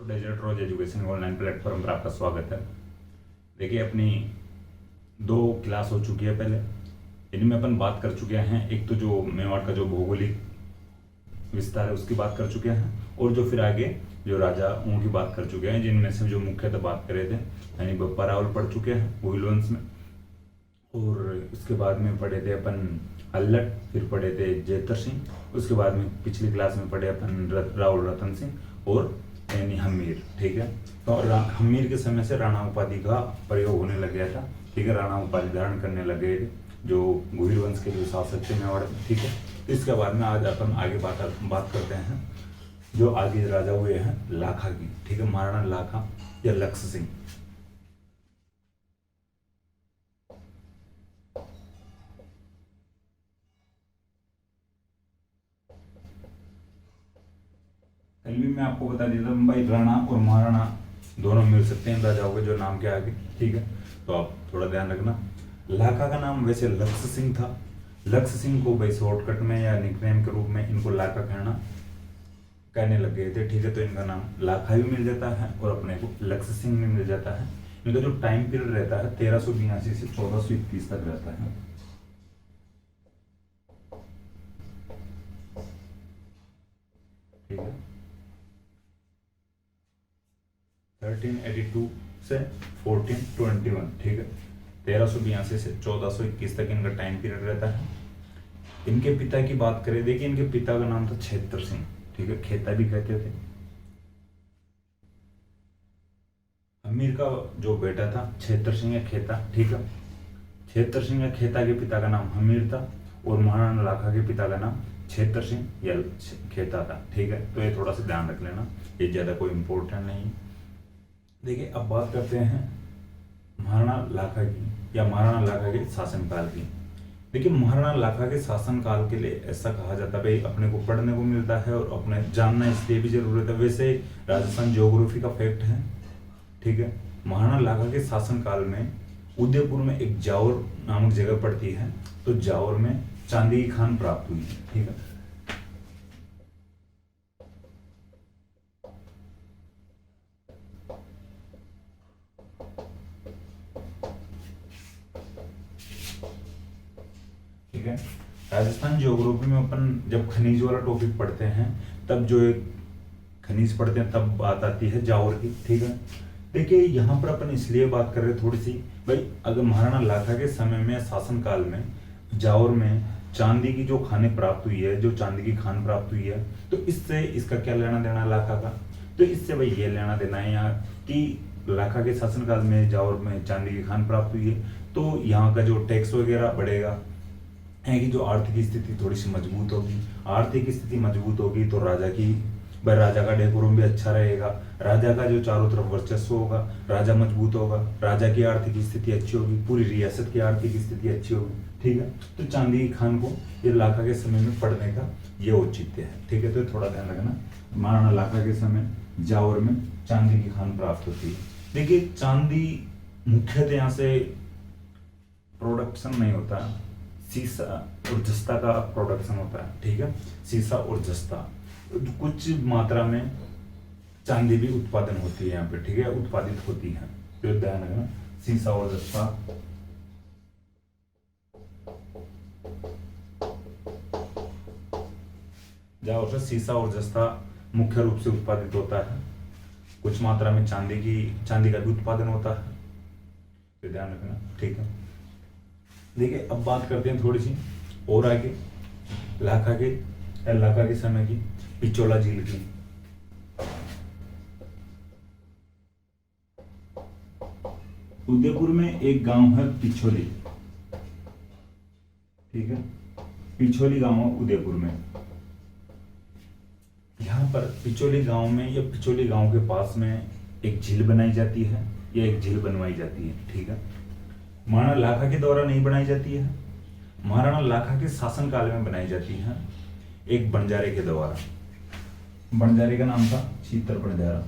तो डिजिटल रोज education online platform पर आपका स्वागत है। देखिए, अपनी दो क्लास हो चुकी है पहले। इनमें अपन बात कर चुके हैं, एक तो जो मेवाड़ का जो भौगोलिक विस्तार है उसकी बात कर चुके हैं, और जो फिर आगे जो राजाओं की बात कर चुके हैं, जिनमें से जो मुख्यतः बात कर रहे थे यानी बप्पा रावल पढ़ चुके हैं भोइल वंश में। और उसके बाद में पढ़े थे अपन अल्लट, फिर पढ़े थे जेतर सिंह। उसके बाद में पिछली क्लास में पढ़े अपन रावल रतन सिंह और यानी हमीर। ठीक है, तो हमीर के समय से राणा उपाधि का प्रयोग होने लग गया था। ठीक है, राणा उपाधि धारण करने लग गए थे जो भोइल वंश के जो शासक थे मेवाड़ में। ठीक है, तो इसके बाद में आज अपन आगे बात करते हैं जो आगे राजा हुए हैं लाखा की। ठीक है, महाराणा लाखा या लक्ष्य सिंह। कल भी मैं आपको बता देता हूँ भाई, राणा और महाराणा दोनों मिल सकते हैं राजाओं के जो नाम के आगे। ठीक है, तो आप थोड़ा ध्यान रखना। लाखा का नाम वैसे लक्ष्य सिंह था। लक्ष्य सिंह को भाई शॉर्टकट में या निकनेम के रूप में इनको लाखा कहने लग गए थे। ठीक है, तो इनका नाम लाखा भी मिल जाता है और अपने को लक्ष्य सिंह भी मिल जाता है। इनका जो टाइम पीरियड रहता है 1382 से 1421 तक रहता है। ठीक है, 1382 से 1421। ठीक है, 1382 से 1421 तक इनका टाइम पीरियड रहता है। इनके पिता की बात करें, देखिए इनके पिता का नाम था क्षेत्र सिंह। ठीक है, खेता भी कहते थे। अमीर का जो बेटा था क्षेत्र सिंह या खेता। ठीक है, क्षेत्र सिंह या खेता के पिता का नाम हमीर था और महाराणा लाखा के पिता का नाम क्षेत्र सिंह या खेता था। ठीक है, तो ये थोड़ा सा ध्यान रख लेना, ये ज्यादा कोई इंपॉर्टेंट नहीं। देखिए, अब बात करते हैं महाराणा लाखा की या महाराणा लाखा के शासनकाल की। देखिए, महाराणा लाखा के शासनकाल के लिए ऐसा कहा जाता है भाई, अपने को पढ़ने को मिलता है और अपने जानना इसलिए भी जरूरत है। वैसे राजस्थान ज्योग्राफी का फैक्ट है। ठीक है, महाराणा लाखा के शासनकाल में उदयपुर में एक जावर नामक जगह पड़ती है, तो जावर में चांदी की खान प्राप्त हुई। ठीक है, ठीक है। राजस्थान ज्योग्राफी में अपन जब खनिज वाला टॉपिक पढ़ते हैं, तब जो एक खनिज पढ़ते हैं तब बात आती है जावर की। ठीक है, देखिए यहाँ पर अपन इसलिए बात कर रहे हैं थोड़ी सी भाई, अगर महाराणा लाखा के समय में शासनकाल में जावर में चांदी की जो खानें प्राप्त हुई है, जो चांदी की खान प्राप्त हुई है, तो इससे इसका क्या लेना देना लाखा का? तो इससे भाई ये लेना देना है यहाँ कि लाखा के शासनकाल में जावर में चांदी की खान प्राप्त हुई है, तो यहाँ का जो टैक्स वगैरह बढ़ेगा है कि जो आर्थिक स्थिति थोड़ी सी मजबूत होगी। आर्थिक स्थिति मजबूत होगी तो राजा का डेकोरम भी अच्छा रहेगा। राजा का जो चारों तरफ वर्चस्व होगा, राजा मजबूत होगा, राजा की आर्थिक स्थिति अच्छी होगी, पूरी रियासत की आर्थिक स्थिति अच्छी होगी। ठीक है, तो चांदी की खान को ये लाखा के समय में पढ़ने का ये औचित्य है। ठीक है, तो थोड़ा ध्यान रखना, महाराणा लाखा के समय जावर में चांदी की खान प्राप्त होती है। देखिए, चांदी मुख्यतः यहाँ से प्रोडक्शन नहीं होता, सीसा और जस्ता का प्रोडक्शन होता है। ठीक है, सीसा और जस्ता कुछ मात्रा में चांदी भी उत्पादन होती है यहाँ पे। ठीक है, उत्पादित होती है, तो ध्यान रखना सीसा और जस्ता। जहाँ से सीसा और जस्ता मुख्य रूप से उत्पादित होता है, कुछ मात्रा में चांदी का भी उत्पादन होता है, तो ध्यान रखना। ठीक है, देखिए अब बात करते हैं थोड़ी सी और आगे लाखा के समय की पिचोला झील की। उदयपुर में एक गांव है पिछोली। ठीक है, पिछोली गांव है उदयपुर में। यहाँ पर पिछोली गांव में या पिछोली गांव के पास में एक झील बनाई जाती है या एक झील बनवाई जाती है। ठीक है, महाराणा लाखा के द्वारा नहीं बनाई जाती है, महाराणा लाखा के शासनकाल में बनाई जाती है एक बंजारे के द्वारा। बंजारे का नाम था शीतल बंजारा।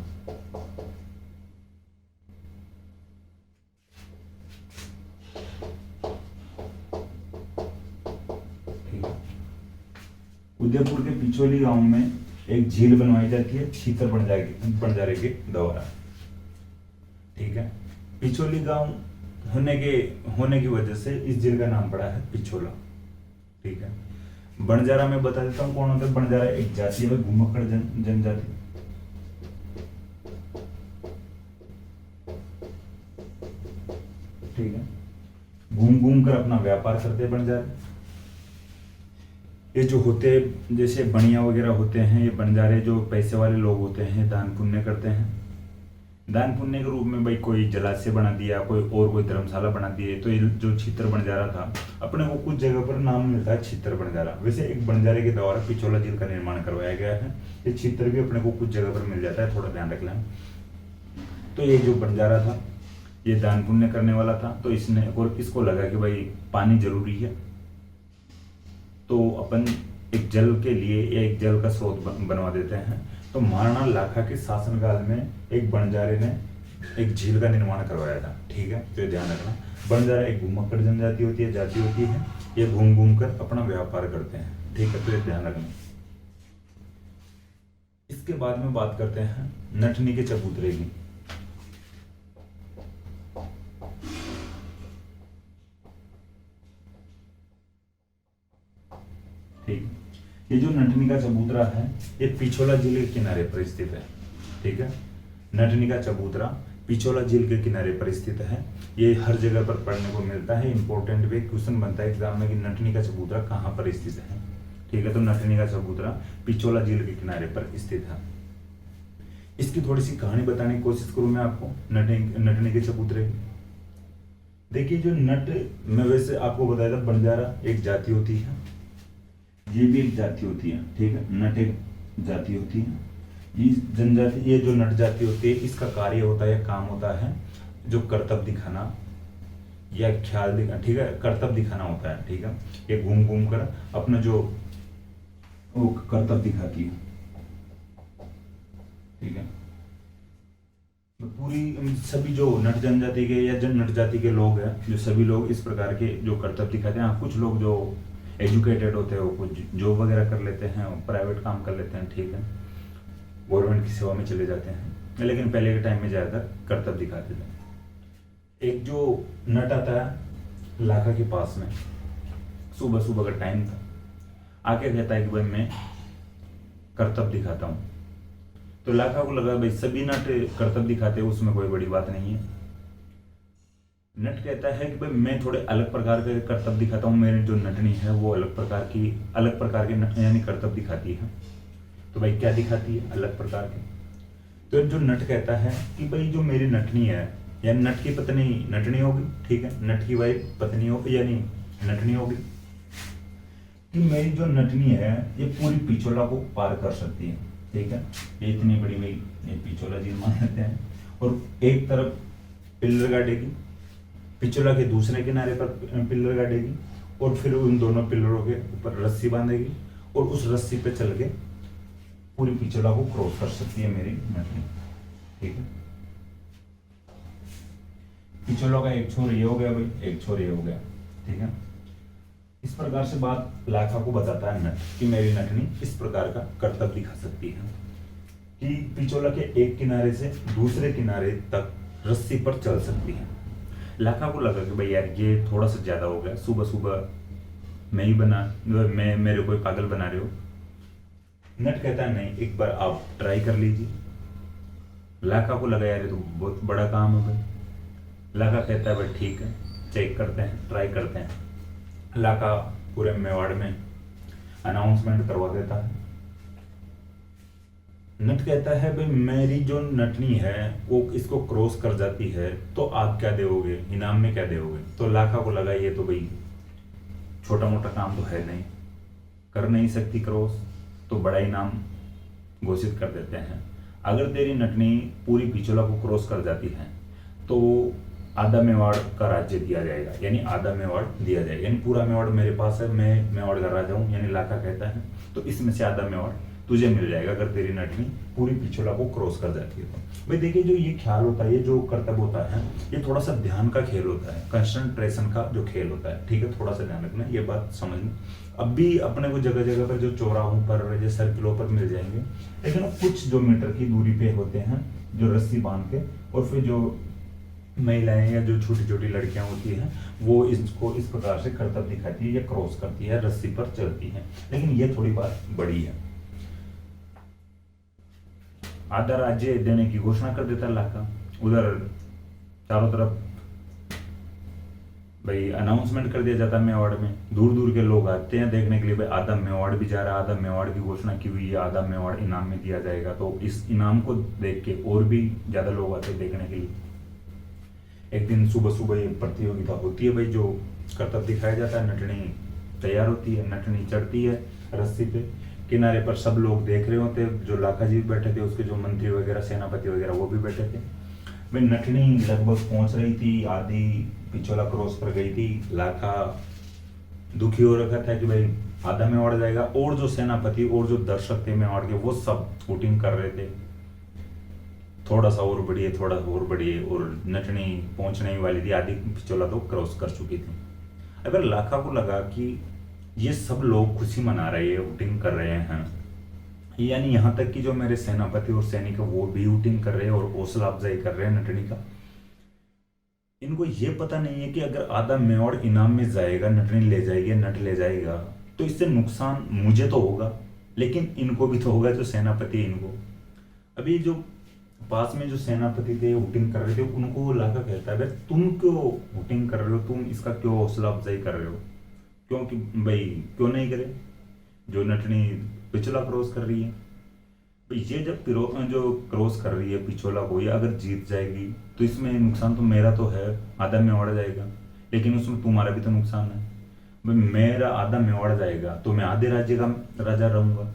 ठीक है, उदयपुर के पिछोली गांव में एक झील बनवाई जाती है छीतर बंजारे के द्वारा। ठीक है, पिछोली गांव होने की वजह से इस झील का नाम पड़ा है पिछोला। ठीक है, बंजारा में बता देता हूँ कौन होता है। बंजारा एक जाति है, घुमक्कड़ जनजाति। ठीक है, घूम घूम कर अपना व्यापार करते हैं बंजारे। ये जो होते हैं जैसे बनिया वगैरह होते हैं, ये बंजारे जो पैसे वाले लोग होते हैं, दान पुण्य करते हैं। दान पुण्य के रूप में भाई कोई जलाशय बना दिया, कोई धर्मशाला बना दिए। तो ये जो छितर बंजारा था, अपने को कुछ जगह पर नाम मिलता है छितर बंजारा। वैसे एक बंजारे के द्वारा पिछोला झील का निर्माण करवाया गया है। ये छितर भी अपने को कुछ जगह पर मिल जाता है, थोड़ा ध्यान रख लें। तो ये जो बंजारा था, ये दान पुण्य करने वाला था। तो इसको लगा कि भाई पानी जरूरी है, तो अपन एक जल के लिए या एक जल का स्रोत बनवा देते हैं। तो महाराणा लाखा के शासनकाल में एक बंजारे ने एक झील का निर्माण करवाया था। ठीक है, तो ये ध्यान रखना। बंजारा एक घुमक्कड़ जनजाति होती है, जाति होती है। ये घूम घूम कर अपना व्यापार करते हैं। ठीक है, तो ये ध्यान रखना। इसके बाद में बात करते हैं नटनी के चबूतरे की। ठीक, ये जो नटनी का चबूतरा है, ये पिछोला झील के किनारे पर स्थित है। ठीक है, नटनी का चबूतरा पिछोला झील के किनारे पर स्थित है। ये हर जगह पर पढ़ने को मिलता है। इंपॉर्टेंट भी क्वेश्चन बनता है एग्जाम में कि नटनी का चबूतरा कहाँ पर स्थित है। ठीक है, तो नटनी का चबूतरा पिछोला झील के किनारे पर स्थित है। इसकी थोड़ी सी कहानी बताने की कोशिश करूं मैं आपको नटनी के चबूतरे की। देखिए, जो नट, मैं वैसे आपको बताया था बंजारा एक जाति होती है, ये भी एक जाति होती है। ठीक है, नट एक जाति होती है। ये जो नट जाति होती है, इसका कार्य होता है या काम होता है जो कर्तव्य दिखाना या ख्याल दिखाना। ठीक है, कर्तव्य दिखाना होता है। ठीक है, ये घूम घूम कर अपना जो वो कर्तव्य दिखाती है। ठीक है, तो पूरी सभी जो नट जनजाति के या नट जाति के लोग हैं, जो सभी लोग इस प्रकार के जो कर्तव्य दिखाते हैं। कुछ लोग जो एजुकेटेड होते हैं, वो कुछ जॉब वगैरह कर लेते हैं, प्राइवेट काम कर लेते हैं। ठीक है, गवर्नमेंट की सेवा में चले जाते हैं, लेकिन पहले के टाइम में ज्यादातर कर्तव्य दिखाते थे। एक जो नट आता है लाखा के पास में, सुबह सुबह का टाइम था, आके कहता है कि भाई मैं कर्तव्य दिखाता हूँ। तो लाखा को लगा भाई सभी नट कर्तव्य दिखाते हैं, उसमें कोई बड़ी बात नहीं है। नट कहता है कि भाई मैं थोड़े अलग प्रकार के कर्तव्य दिखाता हूँ। मेरी जो नटनी है वो अलग प्रकार के यानी कर्तव्य दिखाती है। तो भाई क्या दिखाती है? अलग प्रकार के। तो जो नट कहता है कि भाई जो मेरी नटनी है, यानी नट की पत्नी नटनी होगी। ठीक है, नट की वाइफ पत्नी होगी यानी नटनी होगी। कि मेरी जो नटनी है ये पूरी पिछोला को पार कर सकती है। ठीक है, ये इतनी बड़ी भाई ये पिछोला झील मान लेते हैं। और एक तरफ पिल्लर गाड़ेगी, पिछोला के दूसरे किनारे पर पिल्लर गाड़ेगी, और फिर उन दोनों पिल्लरों के ऊपर रस्सी बांधेगी, और उस रस्सी पे चल के पूरी पिछोला को क्रॉस कर सकती है मेरी नटनी। ठीक है, पिछोला का एक छोर ये हो गया भाई, एक छोर ये हो गया। ठीक है, इस प्रकार से बात लाखा को बताता है नट कि मेरी नटनी इस प्रकार का कर्तव्य दिखा सकती है कि पिछोला के एक किनारे से दूसरे किनारे तक रस्सी पर चल सकती है। लाखा को लगा कि भाई यार ये थोड़ा सा ज्यादा हो गया, सुबह सुबह मैं मेरे को पागल बना रहे हो। नट कहता है नहीं, एक बार आप ट्राई कर लीजिए। लाखा को लगा यार ये तो बहुत बड़ा काम है भाई। लाखा कहता है भाई ठीक है, चेक करते हैं, ट्राई करते हैं। लाखा पूरे मेवाड़ में अनाउंसमेंट करवा देता है। नट कहता है भाई मेरी जो नटनी है वो इसको क्रॉस कर जाती है तो आप क्या दोगे, इनाम में क्या दोगे। तो लाखा को लगा ये तो भाई छोटा मोटा काम तो है नहीं, कर नहीं सकती क्रॉस, तो बड़ा इनाम घोषित कर देते हैं। अगर तेरी नटनी पूरी पिछोला को क्रॉस कर जाती है तो आधा मेवाड़ का राज्य दिया जाएगा, यानी आधा मेवाड़ दिया जाएगा, यानी पूरा मेवाड़ मेरे पास है, मैं मेवाड़ का राजा हूँ, यानी लाखा कहता है। तो इसमें से आधा मेवाड़ तुझे मिल जाएगा अगर तेरी नटनी पूरी पिछोला को क्रॉस कर जाती है तो। भाई देखिए, जो ये ख्याल होता है, ये जो कर्तव्य होता है, ये थोड़ा सा ध्यान का खेल होता है, कंसंट्रेशन का जो खेल होता है, ठीक है, थोड़ा सा ध्यान रखना, ये बात समझना। अब भी अपने को जगह जगह पर जो चौराहों पर, जो सर्किलों पर मिल जाएंगे, लेकिन कुछ जो मीटर की दूरी पे होते हैं, जो रस्सी बांध के, और फिर जो महिलाएं या जो छोटी छोटी लड़कियां होती हैं, वो इसको इस प्रकार से करतब दिखाती है या क्रॉस करती है, रस्सी पर चलती है। लेकिन ये थोड़ी बात बड़ी है। आधा राज्य देने की घोषणा कर देता लाका, उधर चारों तरफ भाई अनाउंसमेंट कर दिया जाता है मेवाड़ में, दूर दूर के लोग आते हैं देखने के लिए, भाई आधा मेवाड़ भी जा रहा है, आधा मेवाड़ की घोषणा की हुई है, आधा मेवाड़ इनाम में दिया जाएगा। तो इस इनाम को देख के और भी ज्यादा लोग आते हैं देखने के लिए। एक दिन सुबह सुबह ये प्रतियोगिता होती है भाई, जो करतब दिखाया जाता है, नटनी तैयार होती है, नटनी चढ़ती है रस्सी पे, किनारे पर सब लोग देख रहे होते, जो लाखा जी बैठे थे, उसके जो मंत्री वगैरह, सेनापति वगैरह, वो भी बैठे थे। भाई नटनी लगभग पहुंच रही थी, आधी पिछोला क्रॉस कर गई थी, लाखा दुखी हो रखा था कि भाई आधा मेवाड़ जाएगा, और जो सेनापति और जो दर्शक थे मेवाड़ के, वो सब वोटिंग कर रहे थे, थोड़ा सा और बढ़िए, थोड़ा और बढ़िए, और नटनी पहुंचने ही वाली थी, आधी पिछोला तो क्रॉस कर चुकी थी। अगर लाखा को लगा कि ये सब लोग खुशी मना रहे हैं, वोटिंग कर रहे हैं, यानी यहाँ तक कि जो मेरे सेनापति और सैनिक है वो भी वोटिंग कर रहे हैं और हौसला अफजाई कर रहे हैं नटनी का, इनको ये पता नहीं है कि अगर आधा मेवाड़ इनाम में जाएगा, नटनी ले जाएगी, नट ले जाएगा, तो इससे नुकसान मुझे तो होगा, लेकिन इनको भी तो होगा, जो सेनापति है इनको। अभी जो पास में जो सेनापति थे वोटिंग कर रहे थे, उनको लाखा कहता है, भाई तुम क्यों वोटिंग कर रहे हो, तुम इसका क्यों हौसला अफजाई कर रहे हो, क्योंकि भाई क्यों नहीं करे, जो नटनी पिछोला क्रॉस कर रही है। भाई ये जब जो क्रॉस कर रही है पिछोला को, ये अगर जीत जाएगी तो इसमें नुकसान तो मेरा तो है, आधा मेवाड़ जाएगा, लेकिन उसमें तुम्हारा भी तो नुकसान है। भाई मेरा आधा मेवाड़ जाएगा तो मैं आधे राज्य का राजा रहूंगा,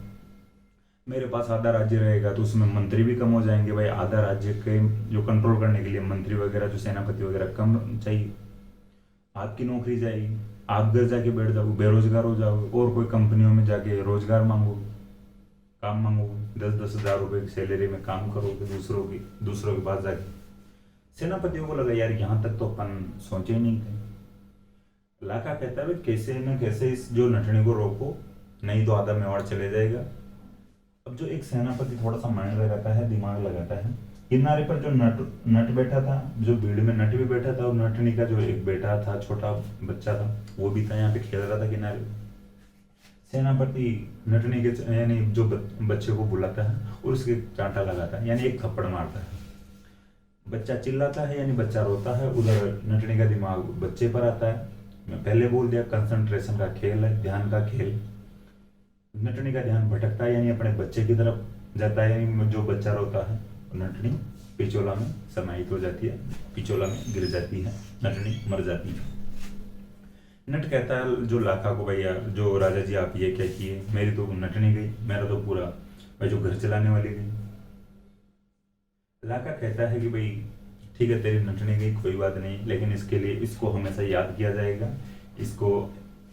मेरे पास आधा राज्य रहेगा तो उसमें मंत्री भी कम हो जाएंगे, भाई आधा राज्य के जो कंट्रोल करने के लिए मंत्री वगैरह, जो सेनापति वगैरह कम चाहिए, आपकी नौकरी जाएगी, आप घर जाके बैठ जाओ, बेरोजगार हो जाओ, और कोई कंपनियों में जाके रोजगार मांगो, काम मांगो, 10-10 हजार रुपए की सैलरी में काम करोगे दूसरों के पास जाके। सेनापतियों को लगा यार यहाँ तक तो अपन सोचे ही नहीं थे। लाखा कहता है कैसे न कैसे इस जो नटनी को रोको, नहीं तो आधा मेवाड़ चले जाएगा। अब जो एक सेनापति थोड़ा सा माइंड लगाता है, दिमाग लगाता है, किनारे पर जो नट बैठा था, जो भीड़ में नट भी बैठा था, और नटनी का जो एक बेटा था, छोटा बच्चा था, वो भी था यहाँ पे खेल रहा था किनारे। सेनापति नटनी के यानी जो बच्चे को बुलाता है और उसके चांटा लगाता है, यानी एक थप्पड़ मारता है, बच्चा चिल्लाता है, यानी बच्चा रोता है, उधर नटनी का दिमाग बच्चे पर आता है। मैं पहले बोल दिया, कंसंट्रेशन का खेल है, ध्यान का खेल। नटनी का ध्यान भटकता है, यानी अपने बच्चे की तरफ जाता है, यानी जो बच्चा रोता है, नटनी पिछोला में समाहित हो जाती है, पिछोला में गिर जाती है, नटनी मर जाती है। नट कहता है जो लाखा को, भैया जो राजा जी आप ये क्या किए, मेरी तो नटनी गई, मेरा तो पूरा भाई जो घर चलाने वाली गई। लाखा कहता है कि भाई ठीक है तेरी नटनी गई, कोई बात नहीं, लेकिन इसके लिए इसको हमेशा याद किया जाएगा,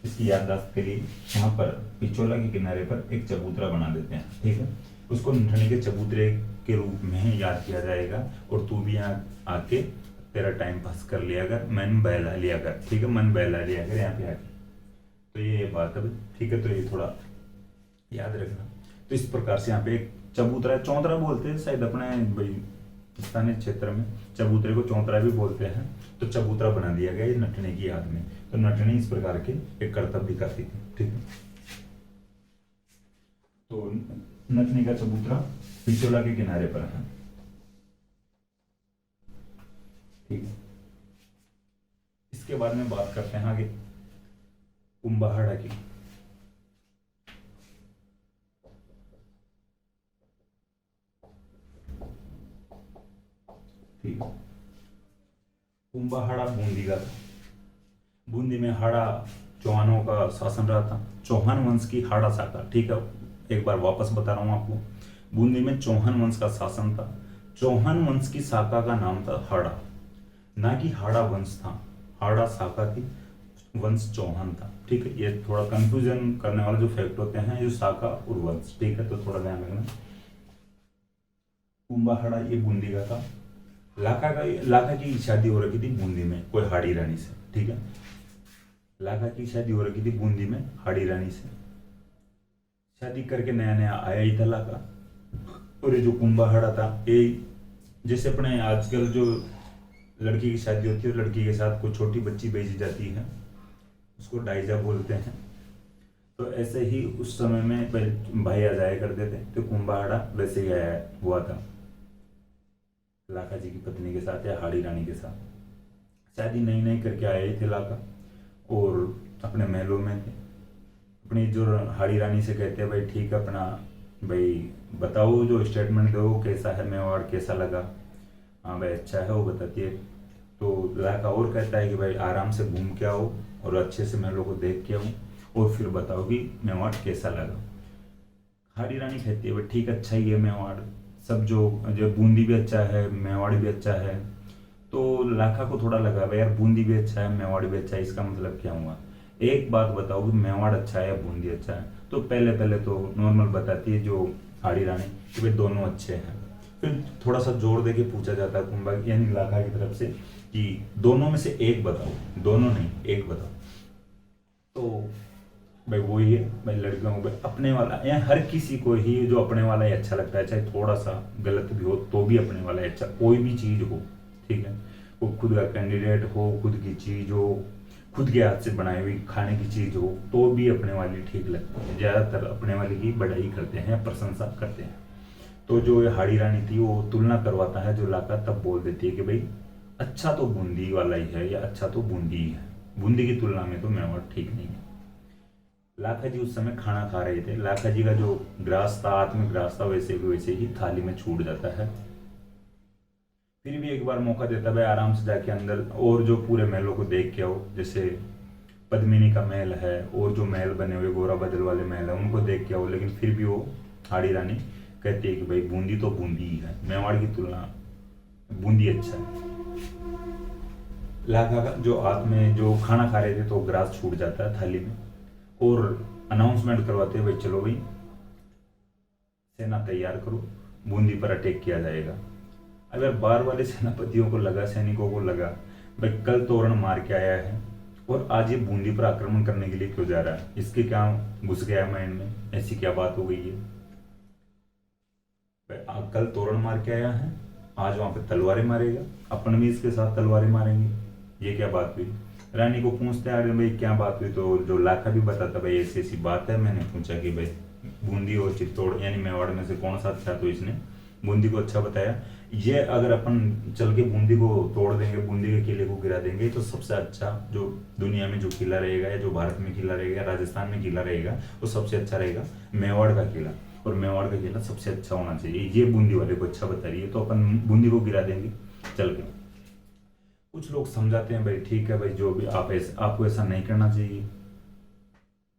इसकी याददाश्त के लिए यहाँ पर पिछोला के किनारे पर एक चबूतरा बना देते हैं, ठीक है, उसको नटनी के चबूतरे के रूप में याद किया जाएगा, और तू भी यहाँ आके तेरा टाइम पास कर लिया कर, मन बहला लिया कर, ठीक है, मन बहला लिया कर यहाँ पे आके। तो ये बात है, ठीक है, तो ये थोड़ा याद रखना। तो इस प्रकार से यहाँ पे एक चबूतरा, चौतरा बोलते हैं शायद अपने भाई स्थानीय क्षेत्र में, चबूतरे को चौतरा भी बोलते हैं, तो चबूतरा बना दिया गया ये नटनी की याद में। तो नटनी इस प्रकार के एक कर्तव्य दिखाती थी, ठीक है। तो नटनी का चबूतरा पिछोला के किनारे पर है, ठीक है। इसके बाद में बात करते हैं आगे कुंभाहाड़ा की। ठीक है, कुंभाहाड़ा बूंदी का, बूंदी में हाड़ा चौहानों का शासन रहा था, चौहान वंश की हाड़ा शाखा, ठीक है, एक बार वापस बता रहा हूं आपको, बूंदी में चौहान वंश का शासन था, चौहान वंश की शाखा का नाम था हाड़ा, ना कि हाड़ा वंश था, हाड़ा शाखा थी, वंश चौहान था। ठीक है, ये थोड़ा कंफ्यूजन करने वाला जो फैक्ट होते हैं जो शाखा और वंश, ठीक है, तो थोड़ा ध्यान रखना। कुंभाहाड़ा ये बूंदी का था। लाखा की शादी हो रखी थी बूंदी में कोई हाड़ी रानी से। ठीक है, लाखा की शादी हो रखी थी बूंदी में हाड़ी रानी से। शादी करके नया नया आया ही था लाखा। और ये जो कुंभाहाड़ा था ये जैसे अपने आजकल जो लड़की की शादी होती है और लड़की के साथ कोई छोटी बच्ची भेजी जाती है उसको डायजा बोलते हैं। तो ऐसे ही उस समय में भाई आ जाया करते थे, तो कुंभाहाड़ा वैसे ही आया हुआ था लाखा जी की पत्नी के साथ या हाड़ी रानी के साथ। शादी नई नई करके आए ही थे लाखा और अपने महलों में थे। अपनी जो हाड़ी रानी से कहते हैं भाई ठीक है अपना भाई बताओ जो स्टेटमेंट दो कैसा है मेवाड़ कैसा लगा। हाँ भाई अच्छा है वो बताती है। तो लाखा और कहता है कि भाई आराम से घूम के आओ और अच्छे से महलों को देख के आओ और फिर बताओ कि मेवाड़ कैसा लगा। हाड़ी रानी कहती है भाई ठीक अच्छा ही है मेवाड़, सब जो जो बूंदी भी अच्छा है मेवाड़ भी अच्छा है। तो लाखा को थोड़ा लगा भाई यार बूंदी भी अच्छा है मेवाड़ भी अच्छा है, इसका मतलब क्या हुआ। एक बात बताओ कि मेवाड़ अच्छा है या बूंदी अच्छा है। तो पहले पहले तो नॉर्मल बताती है जो हाड़ी रानी कि भाई दोनों अच्छे हैं। फिर थोड़ा सा जोर दे के पूछा जाता है कुंभा यानी लाखा की तरफ से कि दोनों में से एक बताओ, दोनों नहीं एक बताओ। तो भाई वही है भाई लड़कियों को अपने वाला या हर किसी को ही जो अपने वाला ही अच्छा लगता है, चाहे थोड़ा सा गलत भी हो तो भी अपने वाला ही अच्छा, कोई भी चीज हो। ठीक है, वो खुद का कैंडिडेट हो, खुद की चीज हो, खुद के हाथ से बनाई हुई खाने की चीज हो तो भी अपने वाली ठीक लगती है। ज्यादातर अपने वाली की बढ़ाई करते हैं, प्रशंसा करते हैं। तो जो ये हाड़ी रानी थी वो तुलना करवाता है जो लाखा, तब बोल देती है कि भाई अच्छा तो बूंदी वाला ही है या अच्छा तो बूंदी ही है, बूंदी की तुलना में तो मेवाड़ ठीक नहीं है। लाखा जी उस समय खाना खा रहे थे। लाखा जी का जो ग्रास था आत्मिक ग्रास था वैसे ही थाली में छूट जाता है। फिर भी एक बार मौका देता भाई आराम से जाके अंदर और जो पूरे महलों को देख के आओ, जैसे पद्मिनी का महल है और जो महल बने हुए गोरा बदल वाले महल है उनको देख के आओ। लेकिन फिर भी वो हाड़ी रानी कहती है कि भाई बूंदी तो बूंदी ही है, मेवाड़ की तुलना बूंदी अच्छा है। लाखा का जो हाथ में जो खाना खा रहे थे तो ग्रास छूट जाता है थाली में और अनाउंसमेंट करवाते हैं भाई चलो भाई सेना तैयार करो, बूंदी पर अटैक किया जाएगा। अगर बार वाले सेनापतियों को लगा, सैनिकों को लगा भाई कल तोरण मार के आया है और आज ये बूंदी पर आक्रमण करने के लिए क्यों जा रहा है, इसके क्या घुस गया माइंड में, ऐसी क्या बात हो गई है। कल तोरण मार के आया है, आज वहां पे तलवारें मारेगा, अपन भी इसके साथ तलवारें मारेंगे, ये क्या बात हुई। रानी को पूछते हैं भाई क्या बात हुई, तो जो लाखा भी बताता भाई ऐसी ऐसी बात है। मैंने पूछा कि भाई बूंदी और चित्तौड़ यानी मेवाड़ में से कौन सा अच्छा, तो इसने बूंदी को अच्छा बताया। ये अगर अपन चल के बूंदी को तोड़ देंगे, बूंदी के किले को गिरा देंगे तो सबसे अच्छा जो दुनिया में जो किला रहेगा या जो भारत में किला रहेगा, राजस्थान में किला रहेगा, वो सबसे अच्छा रहेगा मेवाड़ का किला। और मेवाड़ का किला सबसे अच्छा होना चाहिए, ये बूंदी वाले को अच्छा बता रही है, तो अपन बूंदी को गिरा देंगे चल के। कुछ लोग समझाते हैं भाई ठीक है भाई जो भी आप आपको ऐसा नहीं करना चाहिए,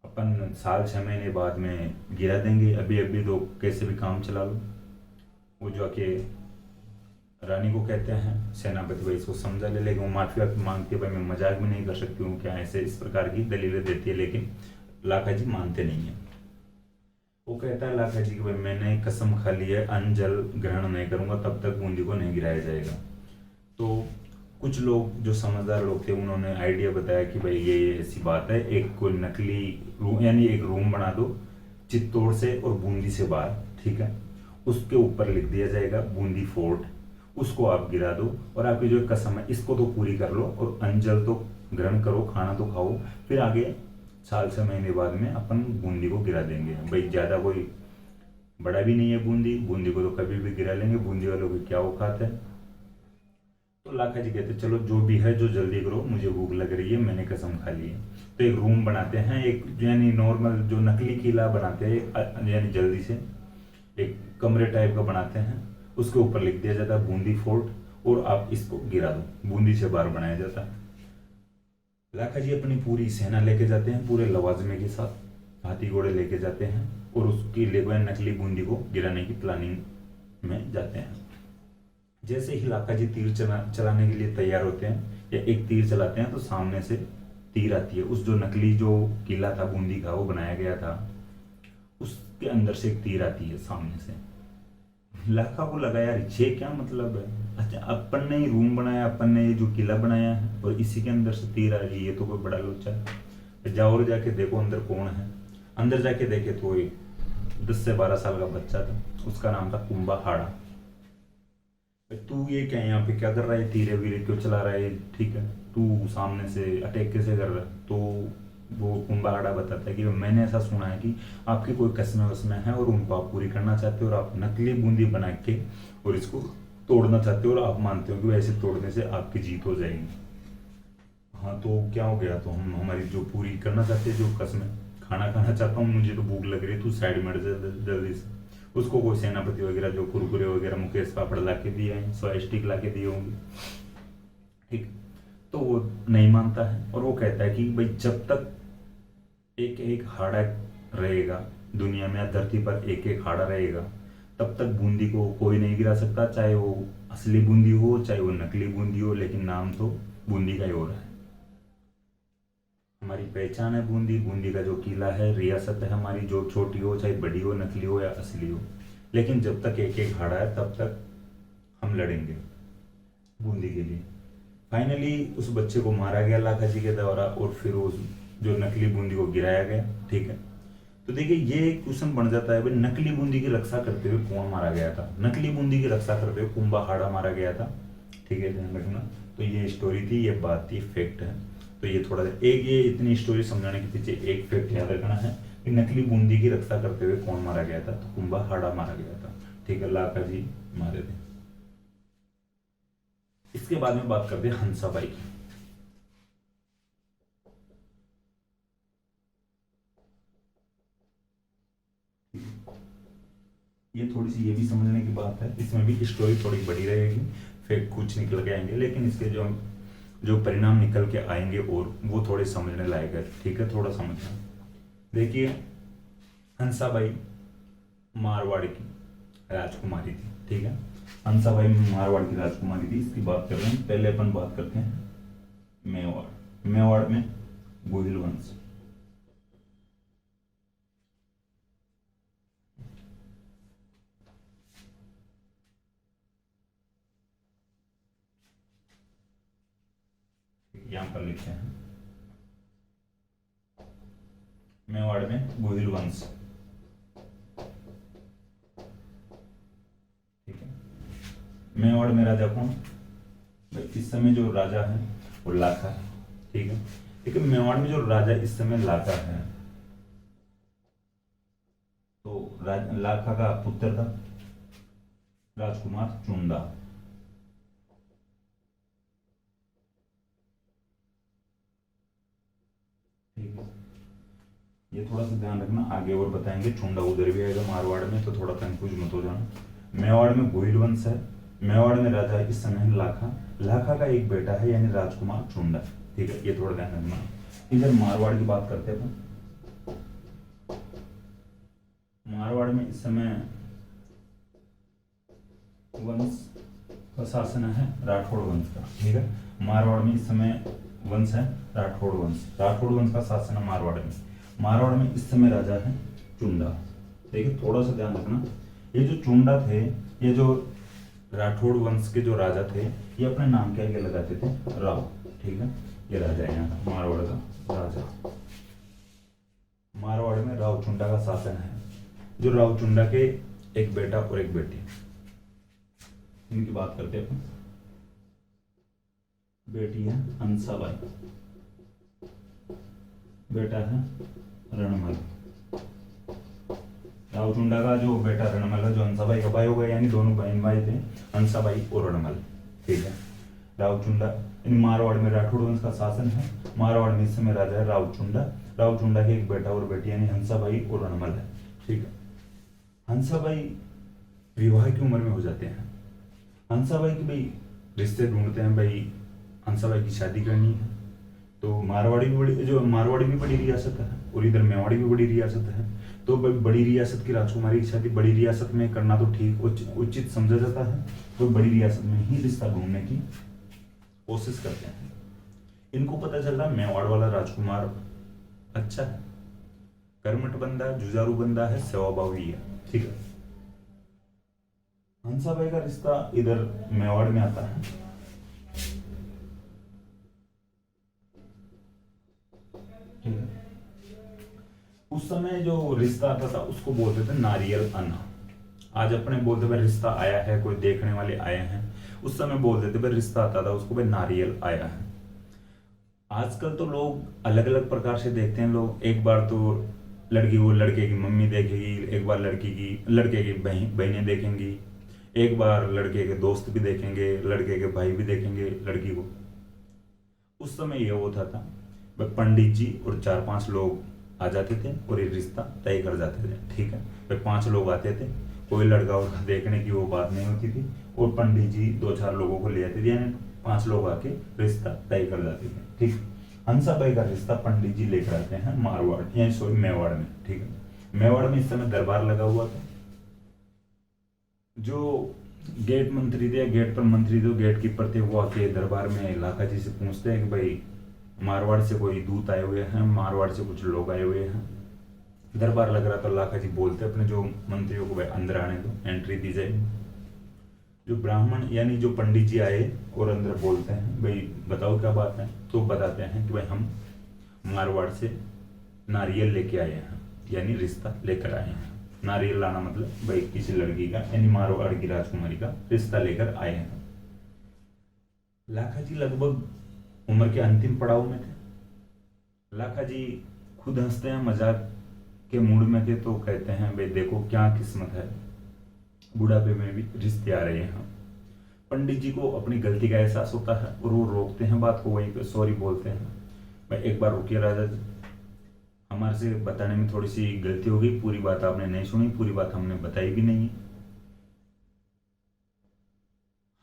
अपन साल 6 महीने बाद में गिरा देंगे, अभी अभी तो कैसे भी काम चला लो। वो जो आके रानी को कहते हैं सेनापति भाई इसको समझा ले, लेकिन वो माफी मांगती है भाई मैं मजाक भी नहीं कर सकती हूँ क्या, ऐसे इस प्रकार की दलीलें देती है। लेकिन लाखा जी मानते नहीं है। वो कहता है लाखा जी कि भाई मैंने कसम खा ली है अन्न जल ग्रहण नहीं करूंगा तब तक बूंदी को नहीं गिराया जाएगा। तो कुछ लोग जो समझदार लोग थे उन्होंने आइडिया बताया कि भाई ये ऐसी बात है, एक कोई नकली रूम यानी एक रूम बना दो चित्तौड़ से और बूंदी से बाहर, ठीक है, उसके ऊपर लिख दिया जाएगा बूंदी फोर्ट, उसको आप गिरा दो और आपकी जो कसम है इसको तो पूरी कर लो और अंजल तो ग्रहण करो, खाना तो खाओ, फिर आगे साल 6 महीने बाद में अपन बूंदी को गिरा देंगे। भाई ज्यादा कोई बड़ा भी नहीं है बूंदी, बूंदी को तो कभी भी गिरा लेंगे, बूंदी वालों की क्या औकात है। तो लाखा जी कहते चलो जो भी है जो जल्दी करो मुझे भूख लग रही है, मैंने कसम खा ली है। तो एक रूम बनाते हैं, एक यानी नॉर्मल जो नकली किला बनाते हैं यानी जल्दी से एक कमरे टाइप का बनाते हैं, उसके ऊपर लिख दिया जाता है बूंदी फोर्ट और आप इसको गिरा दो, बूंदी से बाहर बनाया जाता है। लाखा जी अपनी पूरी सेना लेके जाते हैं, पूरे लवाजमे के साथ हाथी घोड़े लेके जाते हैं और उसकी लेगोन नकली बूंदी को गिराने की प्लानिंग में जाते हैं। जैसे ही लाखा जी तीर चलाने के लिए तैयार होते हैं या एक तीर चलाते हैं तो सामने से तीर आती है, उस जो नकली जो किला था बूंदी का वो बनाया गया था, उसके अंदर से एक तीर आती है सामने से। लाखा को लगा यार ये क्या मतलब है, अच्छा अपन ने ही रूम बनाया, अपन ने ये जो किला बनाया है और इसी के अंदर से तीर आ रही है, ये तो कोई बड़ा लोचा है। जाओ और जाके देखो अंदर कौन है। अंदर जाके देखे तो एक 10 से 12 साल का बच्चा था, उसका नाम था कुंभा हाड़ा। तू ये क्या यहाँ पे क्या कर रहा है, तीरे वीरे क्यों चला रहा है, ठीक है तू सामने से अटैक कैसे कर रहा है। तो वो कुंभाड़ा बताता है कि मैंने ऐसा सुना है कि आपकी कोई कसमें वसमें हैं और उनको आप पूरी करना चाहते हो और आप नकली बूंदी बना के और इसको तोड़ना चाहते हो और आप मानते हो कि ऐसे तोड़ने से आपकी जीत हो जाएगी। हाँ तो क्या हो गया, तो हम हमारी जो पूरी करना चाहते हैं जो कसमें, खाना खाना चाहता हूँ, मुझे तो भूख लग रही है, तू साइड में हट जा जल्दी से। उसको कोई सेनापति वगैरह जो कुरकुरे वगैरह मुकेश पापड़ ला के दिए हैं, सोया स्टिक ला के दिए होंगे, ठीक। तो वो नहीं मानता है और वो कहता है कि भाई जब तक एक एक हाड़ा रहेगा दुनिया में या धरती पर एक एक हाड़ा रहेगा, तब तक बूंदी को कोई नहीं गिरा सकता, चाहे वो असली बूंदी हो चाहे वो नकली बूंदी हो, लेकिन नाम तो बूंदी का ही हो रहा है। हमारी पहचान है बूंदी, बूंदी का जो किला है, रियासत है हमारी, जो छोटी हो चाहे बड़ी हो, नकली हो या असली हो, लेकिन जब तक एक एक हाड़ा है तब तक हम लड़ेंगे बूंदी के लिए। फाइनली उस बच्चे को मारा गया लाखा जी के द्वारा और फिर उस जो नकली बूंदी को गिराया गया, ठीक है। तो देखिए ये क्वेश्चन बन जाता है भाई नकली बूंदी की रक्षा करते हुए कौन मारा गया था। नकली बूंदी की रक्षा करते हुए कुंभा हाड़ा मारा गया था, ठीक है ध्यान रखना। तो ये स्टोरी थी, ये बात थी, फैक्ट है। तो ये थोड़ा सा एक ये इतनी स्टोरी समझाने के पीछे एक फैक्ट याद रखना है कि नकली बूंदी की रक्षा करते हुए कौन मारा गया था, तो कुंभा हाड़ा मारा गया था, ठीक है, लाखा जी मारे थे। इसके बाद में बात करते हैं हंसाबाई की। ये थोड़ी सी ये भी समझने की बात है, इसमें भी स्टोरी थोड़ी बड़ी रहेगी, फिर कुछ निकल के आएंगे, लेकिन इसके जो जो परिणाम निकल के आएंगे और वो थोड़े समझने लायक है, ठीक है, थोड़ा समझना। देखिए हंसाबाई मारवाड़ की राजकुमारी थी, ठीक है। हंसाबाई मारवाड़ की राजकुमारी थी, इसकी बात कर रहे हैं। पहले अपन बात करते हैं मेवाड़। मेवाड़ में गोहिल वंश, यहां पर लिखते हैं मेवाड़ में गोहिल वंश, ठीक है। मेवाड़ में राजा कौन, इस समय जो राजा है वो लाखा है, ठीक है। ठीक है, मेवाड़ में जो राजा इस समय लाखा है, तो लाखा का पुत्र था राजकुमार चुंडा, ठीक है। ये थोड़ा सा ध्यान रखना, आगे और बताएंगे। चुंडा उधर भी आएगा मारवाड़ में, तो थोड़ा कंफ्यूज मत हो जाना। मेवाड़ में गोहिल वंश है, मेवाड़ में राजा इस समय लाखा, लाखा का एक बेटा है यानी राजकुमार चुंडा, ठीक है, ये थोड़ा ध्यान रखना। इधर मारवाड़ की बात करते हैं अपन। मारवाड़ में इस समय वंश का शासन है राठौड़ वंश का, ठीक है। मारवाड़ में इस समय वंश है राठौड़ वंश, राठौड़ वंश का शासन है मारवाड़ में। मारवाड़ में इस समय राजा है चुंडा, देखिए थोड़ा सा ध्यान रखना। ये जो चुंडा थे, ये जो राठौड़ वंश के जो राजा थे, ये अपने नाम के आगे लगाते थे राव, ठीक है। ये राजा है यहाँ मारवाड़ का राजा। मारवाड़ में राव चुंडा का शासन है। जो राव चुंडा के एक बेटा और एक बेटी, इनकी बात करते हैं अपन। बेटी है हंसाबाई, बेटा है रणमल। राव चुंडा का जो बेटा रणमल है, जो हंसाबाई का भाई हो गया, यानी दोनों बहन भाई थे हंसाबाई और रणमल, ठीक है। राव चुंडा इन मारवाड़ में राठौड़ वंश का शासन है। मारवाड़ में इस समय राजा है राव चुंडा। राव चुंडा के एक बेटा और बेटी यानी हंसाबाई और रणमल है, ठीक है। हंसाबाई विवाह की उम्र में हो जाते हैं। हंसाबाई की भाई रिश्ते ढूंढते हैं, भाई हंसाबाई की शादी करनी है। तो मारवाड़ी भी बड़ी, जो मारवाड़ी भी बड़ी रियासत है और इधर मेवाड़ी भी बड़ी रियासत है, तो बड़ी रियासत की राजकुमारी की शादी बड़ी रियासत में करना तो ठीक उचित समझा जाता है, तो बड़ी रियासत में ही रिश्ता ढूंढने की कोशिश करते हैं। इनको पता चल रहा मेवाड़ वाला राजकुमार अच्छा है, कर्मठ बंदा है, जुझारू बंदा है, सेवाभावी है, ठीक है। हंसाबाई का रिश्ता इधर मेवाड़ में आता है। ठीक है। उस समय जो रिश्ता आता था उसको बोलते थे नारियल अन्ना। आज अपने बोलते भाई रिश्ता आया है, कोई देखने वाले आए हैं, उस समय बोलते थे भाई रिश्ता आता था उसको भाई नारियल आया है। आजकल तो लोग अलग अलग प्रकार से देखते हैं। लोग एक बार तो लड़की को लड़के की मम्मी देखेगी, एक बार लड़के की बहनें देखेंगी, एक बार लड़के के दोस्त भी देखेंगे, लड़के के भाई भी देखेंगे लड़की को। उस समय ये होता था भाई पंडित जी और 4-5 लोग आ जाते थे और ये रिश्ता तय कर जाते थे। ठीक है भाई 5 लोग आते थे, कोई लड़का उड़का देखने की वो बात नहीं होती थी, और पंडित जी 2-4 लोगों को ले आते थे, यानी 5 लोग आके रिश्ता तय कर जाते थे। ठीक। हंसाबाई का रिश्ता पंडित जी लेकर आते हैं मारवाड़, यानी सॉरी मेवाड़ में। ठीक है। मेवाड़ में इस समय दरबार लगा हुआ था। जो गेट मंत्री थे या गेट पर मंत्री थे, गेट कीपर थे, वो आके दरबार में लाखा जी से पूछते हैं कि भाई मारवाड़ से कोई दूत आए हुए हैं, मारवाड़ से कुछ लोग आए हुए हैं। दरबार लग रहा तो लाखा जी बोलते अपने जो मंत्रियों को भाई अंदर आने दो, एंट्री दी जाए। जो ब्राह्मण यानी जो पंडित जी आए और अंदर बोलते हैं भाई बताओ क्या बात है, तो बताते हैं कि भाई हम मारवाड़ से नारियल लेके आए हैं, यानी रिश्ता लेकर आए हैं। नारियल लाना मतलब भाई किसी लड़की का यानी मारवाड़ की राजकुमारी का रिश्ता लेकर आए हैं। लाखा जी लगभग उम्र के अंतिम पड़ाव में थे। लाखा जी खुद हंसते हैं, मजाक के मूड में थे, तो कहते हैं भाई देखो क्या किस्मत है, बुढ़ापे में भी रिश्ते आ रहे हैं। पंडित जी को अपनी गलती का एहसास होता है और वो रोकते हैं बात को, वहीं पे सॉरी बोलते हैं, भाई एक बार रुकिए राजा जी, हमारे से बताने में थोड़ी सी गलती हो गई, पूरी बात आपने नहीं सुनी, पूरी बात हमने बताई भी नहीं है।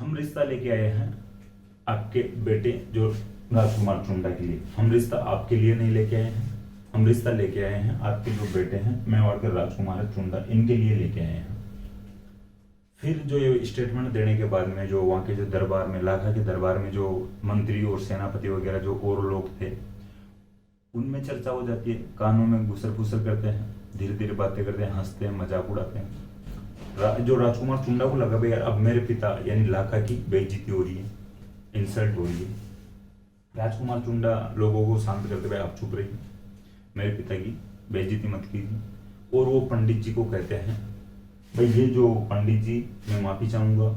हम रिश्ता लेके आए हैं आपके बेटे जो राजकुमार चुंडा के लिए, हम रिश्ता आपके लिए नहीं लेके आए हैं, हम रिश्ता लेके आए हैं आपके जो बेटे हैं मेवाड़ के राजकुमार चुंडा, इनके लिए लेके आए हैं। फिर जो ये स्टेटमेंट देने के बाद में जो वहाँ के जो दरबार में, लाखा के दरबार में जो मंत्री और सेनापति वगैरह जो और लोग थे, उनमें चर्चा हो जाती है, कानों में घुसर फुसर करते हैं, धीरे धीरे बातें करते हैं, हंसते हैं, मजाक उड़ाते हैं। जो राजकुमार चुंडा को लगा भाई यार अब मेरे पिता यानी लाखा की बेइज्जती हो रही है, इंसल्ट हो रही है। राजकुमार चुंडा लोगों को शांत करते भाई आप चुप रहिए, मेरे पिता की बेइज्जती मत कीजिए। और वो पंडित जी को कहते हैं भाई ये जो पंडित जी, मैं माफी चाहूंगा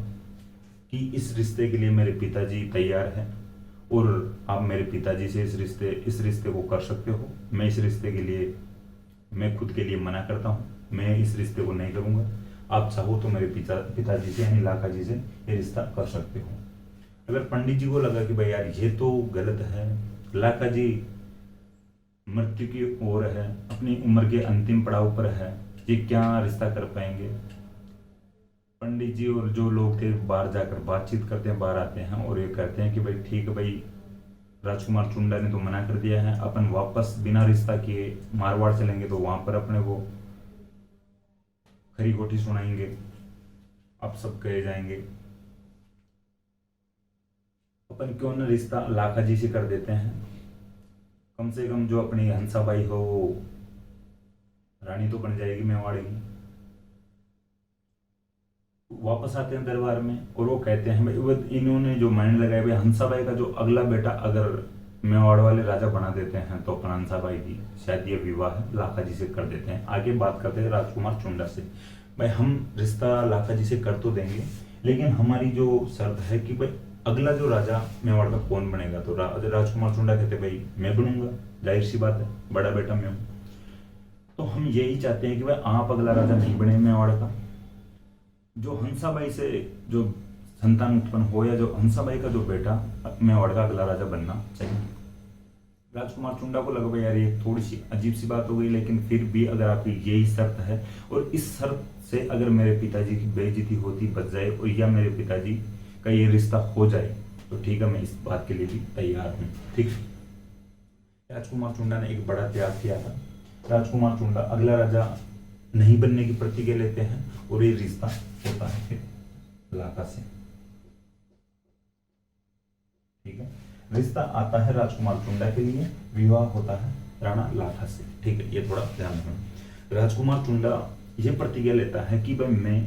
कि इस रिश्ते के लिए मेरे पिताजी तैयार हैं, और आप मेरे पिताजी से इस रिश्ते को कर सकते हो। मैं इस रिश्ते के लिए, मैं खुद के लिए मना करता हूँ, मैं इस रिश्ते को नहीं करूंगा। आप चाहो तो मेरे पिताजी से यानी लाखा जी से ये रिश्ता कर सकते हो। अगर पंडित जी को लगा कि भाई यार ये तो गलत है, लाखा जी मृत्यु की ओर है, अपनी उम्र के अंतिम पड़ाव पर है, ये क्या रिश्ता कर पाएंगे। पंडित जी और जो लोग थे बाहर जाकर बातचीत करते हैं, बाहर आते हैं और ये कहते हैं कि भाई ठीक है भाई, राजकुमार चुंडा ने तो मना कर दिया है, अपन वापस बिना रिश्ता किए मारवाड़ चलेंगे तो वहां पर अपने को खरी खोटी सुनाएंगे, आप सब कहे जाएंगे, अपन क्यों ना रिश्ता लाखा जी से कर देते हैं। कम से कम जो अपनी हंसाबाई हो वो रानी तो बन जाएगी मेवाड़ की। वापस आते हैं दरबार में और वो कहते हैं भाई इन्होंने जो माइंड लगाया भाई हंसाबाई का जो अगला बेटा अगर मेवाड़ वाले राजा बना देते हैं तो अपन हंसाबाई की शायद ये विवाह लाखा जी से कर देते हैं। आगे बात करते हैं राजकुमार चुंडा से, भाई हम रिश्ता लाखा जी से कर तो देंगे, लेकिन हमारी जो शर्त है कि भाई अगला जो राजा मेवाड़ का कौन बनेगा। तो राजकुमार चुंडा कहते भाई मैं बनूंगा, जाहिर सी बात है, बड़ा बेटा मैं हूं। तो हम यही चाहते हैं कि भाई आप अगला राजा नहीं बने मेवाड़ का, जो हंसाबाई से जो संतान उत्पन्न हो या जो हंसाबाई का जो बेटा मेवाड़ का अगला राजा बनना चाहिए। राजकुमार चुंडा को लगा भाई यार ये थोड़ी सी अजीब सी बात हो गई, लेकिन फिर भी अगर आपकी यही शर्त है और इस शर्त से अगर मेरे पिताजी की बेइज्जती होती बच जाए और या मेरे पिताजी का ये रिश्ता हो जाए तो ठीक है, मैं इस बात के लिए भी तैयार हूँ। ठीक। राजकुमार चुंडा ने एक बड़ा त्याग किया था। राजकुमार चुंडा अगला राजा नहीं बनने की प्रतिज्ञा लेते हैं और ये रिश्ता होता है फिर लाखा से। ठीक है। रिश्ता आता है राजकुमार चुंडा के लिए, विवाह होता है राणा लाखा से। ठीक है, ये थोड़ा ध्यान रखना। राजकुमार चुंडा ये प्रतिज्ञा लेता है कि भाई मैं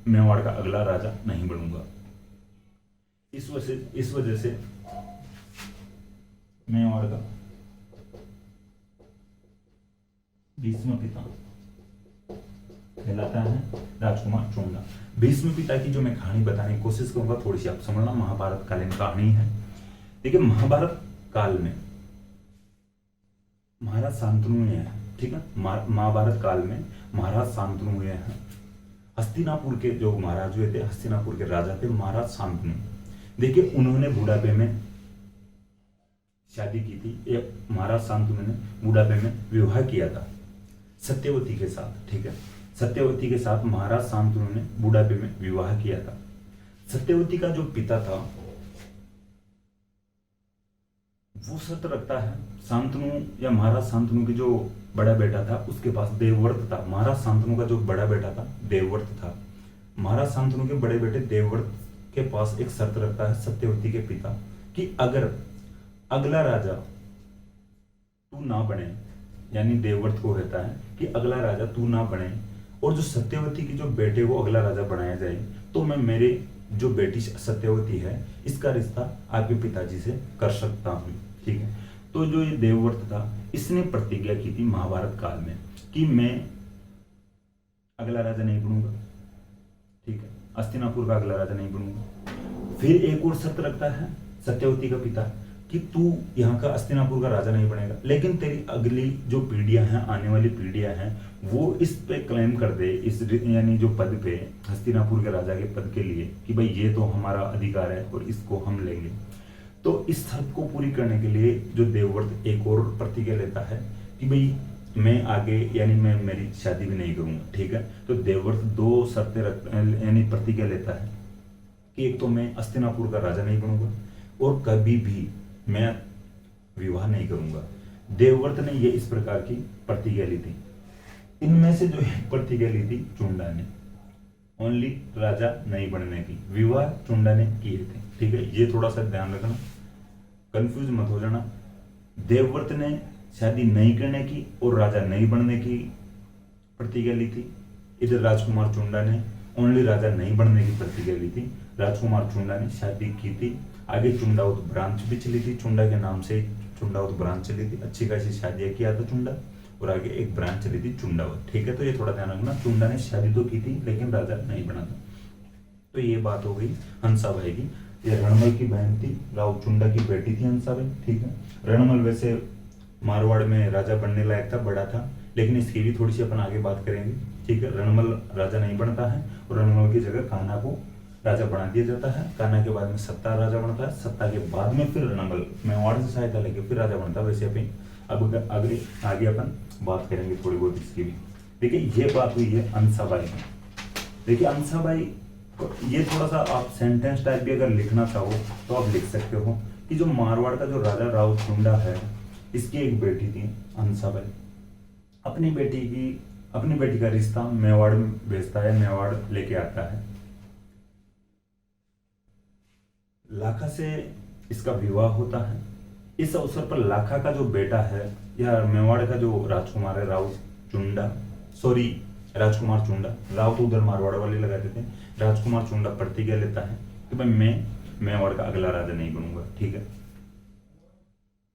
मेवाड़ का अगला राजा नहीं बनूंगा। इस वजह से मेवाड़ का भीष्म पिता कहलाता है राजकुमार चुंडा। भीष्म पिता की जो मैं कहानी बताने की कोशिश करूंगा, थोड़ी सी आप समझना, महाभारत कालीन कहानी है। देखिए, महाभारत काल में महाराज शांतनु हैं, ठीक है, महाभारत काल में महाराज शांतनु हैं, हस्तिनापुर के जो महाराज हुए थे, हस्तिनापुर के राजा थे महाराज शांतनु। देखिए, उन्होंने बुढ़ापे में शादी की थी, एक महाराज शांतनु ने बुढ़ापे में विवाह किया था सत्यवती के साथ। ठीक है, सत्यवती के साथ महाराज शांतनु ने बुढ़ापे में विवाह किया था। सत्यवती का जो पिता था वो शर्त रखता है, शांतनु या महाराज शांतनु की जो बड़ा बेटा था उसके पास देवव्रत था। महाराज शांतनु का जो बड़ा बेटा था देवव्रत था। महाराज शांतनु के बड़े बेटे देवव्रत के पास एक शर्त रखता है सत्यवती के पिता कि अगर अगला राजा तू ना बने, यानी देवव्रत को कहता है कि अगला राजा तू ना बने और जो सत्यवती की जो बेटे वो अगला राजा बनाया जाए, तो मैं मेरे जो बेटी सत्यवती है इसका रिश्ता आपके पिताजी से कर सकता हूँ। ठीक है, तो जो ये देवव्रत था इसने प्रतिज्ञा की थी महाभारत काल में कि मैं अगला राजा नहीं बनूंगा। ठीक है, हस्तिनापुर का अगला राजा नहीं बनूंगा। फिर एक और शर्त रखता है सत्यवती का पिता कि तू यहाँ का हस्तिनापुर का राजा नहीं बनेगा, लेकिन तेरी अगली जो पीढ़ियां हैं, आने वाली पीढ़ियां हैं, वो इस पे क्लेम कर दे, इस यानी जो पद पे, हस्तिनापुर के राजा के पद के लिए कि भाई ये तो हमारा अधिकार है और इसको हम लेंगे। तो इस शर्त को पूरी करने के लिए जो देवव्रत एक और प्रतिज्ञा लेता है कि भाई मैं आगे यानी मैं मेरी शादी भी नहीं करूंगा। ठीक है, तो देवव्रत दो शर्तें यानी प्रतिज्ञा लेता है कि एक तो मैं हस्तिनापुर का राजा नहीं बनूंगा और कभी भी मैं विवाह नहीं करूंगा। देवव्रत ने ये इस प्रकार की प्रतिज्ञा ली थी। इनमें से जो प्रतिज्ञा ली थी चुंडा ने, ओनली राजा नहीं बनने की, विवाह चुंडा ने किए थे। ठीक है, ये थोड़ा सा ध्यान रखना, कंफ्यूज मत हो जाना। देवव्रत ने शादी नहीं करने की और राजा नहीं बनने की प्रतिज्ञा ली थी। इधर राजकुमार चुंडा ने ओनली राजा नहीं बनने की प्रतिज्ञा ली थी। राजकुमार चुंडा ने शादी की थी, आगे चुंडावत ब्रांच भी चली थी, चुंडा के नाम से चुंडावत ब्रांच चली थी, अच्छी खासी शादियां किया था चुंडा, और आगे एक ब्रांच चली थी चुंडावत। ठीक है, तो ये थोड़ा ध्यान रखना, चुंडा ने शादी तो की थी लेकिन राजा नहीं बना था। तो ये बात हो गई हंसाबाई की। ये रणमल की बहन थी, राव चुंडा की बेटी थी हंसाबाई। ठीक है, रणमल वैसे मारवाड़ में राजा बनने लायक था, बड़ा था, लेकिन इसकी भी थोड़ी सी अपन आगे बात करेंगे। ठीक है, रणमल राजा नहीं बनता है और रणमल की जगह कान्हा को राजा बना दिया जाता है। कान्हा के बाद में सत्ता राजा बनता है, सत्ता के बाद में फिर रणमल मेवाड़ से सहायता लेके फिर राजा बनता है। वैसे अपन अब आगे अपन बात करेंगे थोड़ी बहुत इसकी भी। देखिए, ये बात हुई है हंसाबाई की। देखिए, हंसाबाई ये थोड़ा सा आप सेंटेंस टाइप भी अगर लिखना चाहो तो आप लिख सकते हो कि जो मारवाड़ का जो राजा राव चुंडा है, इसकी एक बेटी थी हंसाबाई। अपनी बेटी का रिश्ता मेवाड़ में भेजता है, मेवाड़ लेके आता है। लाखा से इसका विवाह होता है। इस अवसर पर लाखा का जो बेटा है या मेवाड़ का जो राजकुमार है राजकुमार चुंडा, राव तो उधर मारवाड़ वाले लगाते थे, राजकुमार चुंडा प्रतिज्ञा लेता है कि भाई मैं मेवाड़ का अगला राजा नहीं बनूंगा। ठीक है,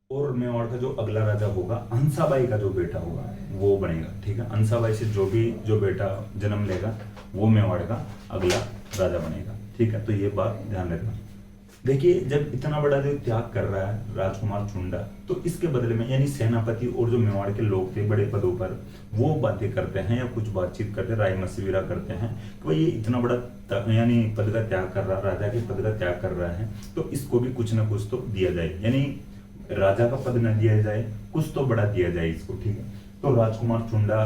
और मेवाड़ का जो अगला राजा होगा हंसाबाई का जो बेटा होगा वो बनेगा। ठीक है, हंसाबाई से जो बेटा जन्म लेगा वो मेवाड़ का अगला राजा बनेगा। ठीक है, तो ये बात ध्यान रखना। देखिए, जब इतना बड़ा जो त्याग कर रहा है राजकुमार चुंडा, तो इसके बदले में यानी सेनापति और जो मेवाड़ के लोग थे बड़े पदों पर, वो बातें करते हैं या कुछ बातचीत करते, राय मशविरा करते हैं कि भाई ये इतना बड़ा यानी पद का त्याग कर रहा, राजा के पद का त्याग कर रहा है, तो इसको भी कुछ ना कुछ तो दिया जाए, यानी राजा का पद न दिया जाए, कुछ तो बड़ा दिया जाए इसको। ठीक है, तो राजकुमार चुंडा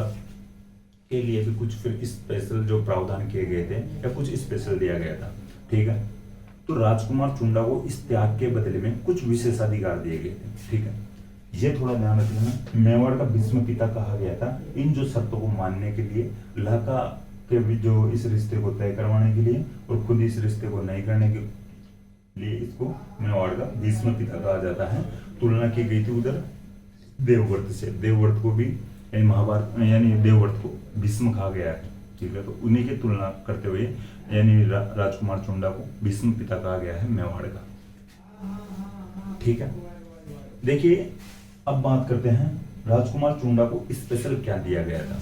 के लिए भी कुछ फिर स्पेशल जो प्रावधान किए गए थे या कुछ स्पेशल दिया गया था। ठीक है, तो राजकुमार चुंडा को इस त्याग के बदले में कुछ विशेषाधिकार दिए गए थे। ठीक है, ये थोड़ा ध्यान रखना। मेवाड़ का भीष्म पिता कहा गया था इन जो शर्तों को मानने के लिए, लाखा के भी जो इस रिश्ते को तय करवाने के लिए और खुद इस रिश्ते को नहीं करने के लिए इसको मेवाड़ का भीष्म पिता कहा जाता है। तुलना की गई थी उधर देवव्रत से, देवव्रत को भी यानी महाभारत यानी देवव्रत को भीष्म कहा गया है, ठीक है। तो उन्हीं की तुलना करते हुए यानी राजकुमार चुंडा को भीष्म पिता कहा गया है मेवाड़ का, ठीक है। देखिए अब बात करते हैं राजकुमार चुंडा को स्पेशल क्या दिया गया था,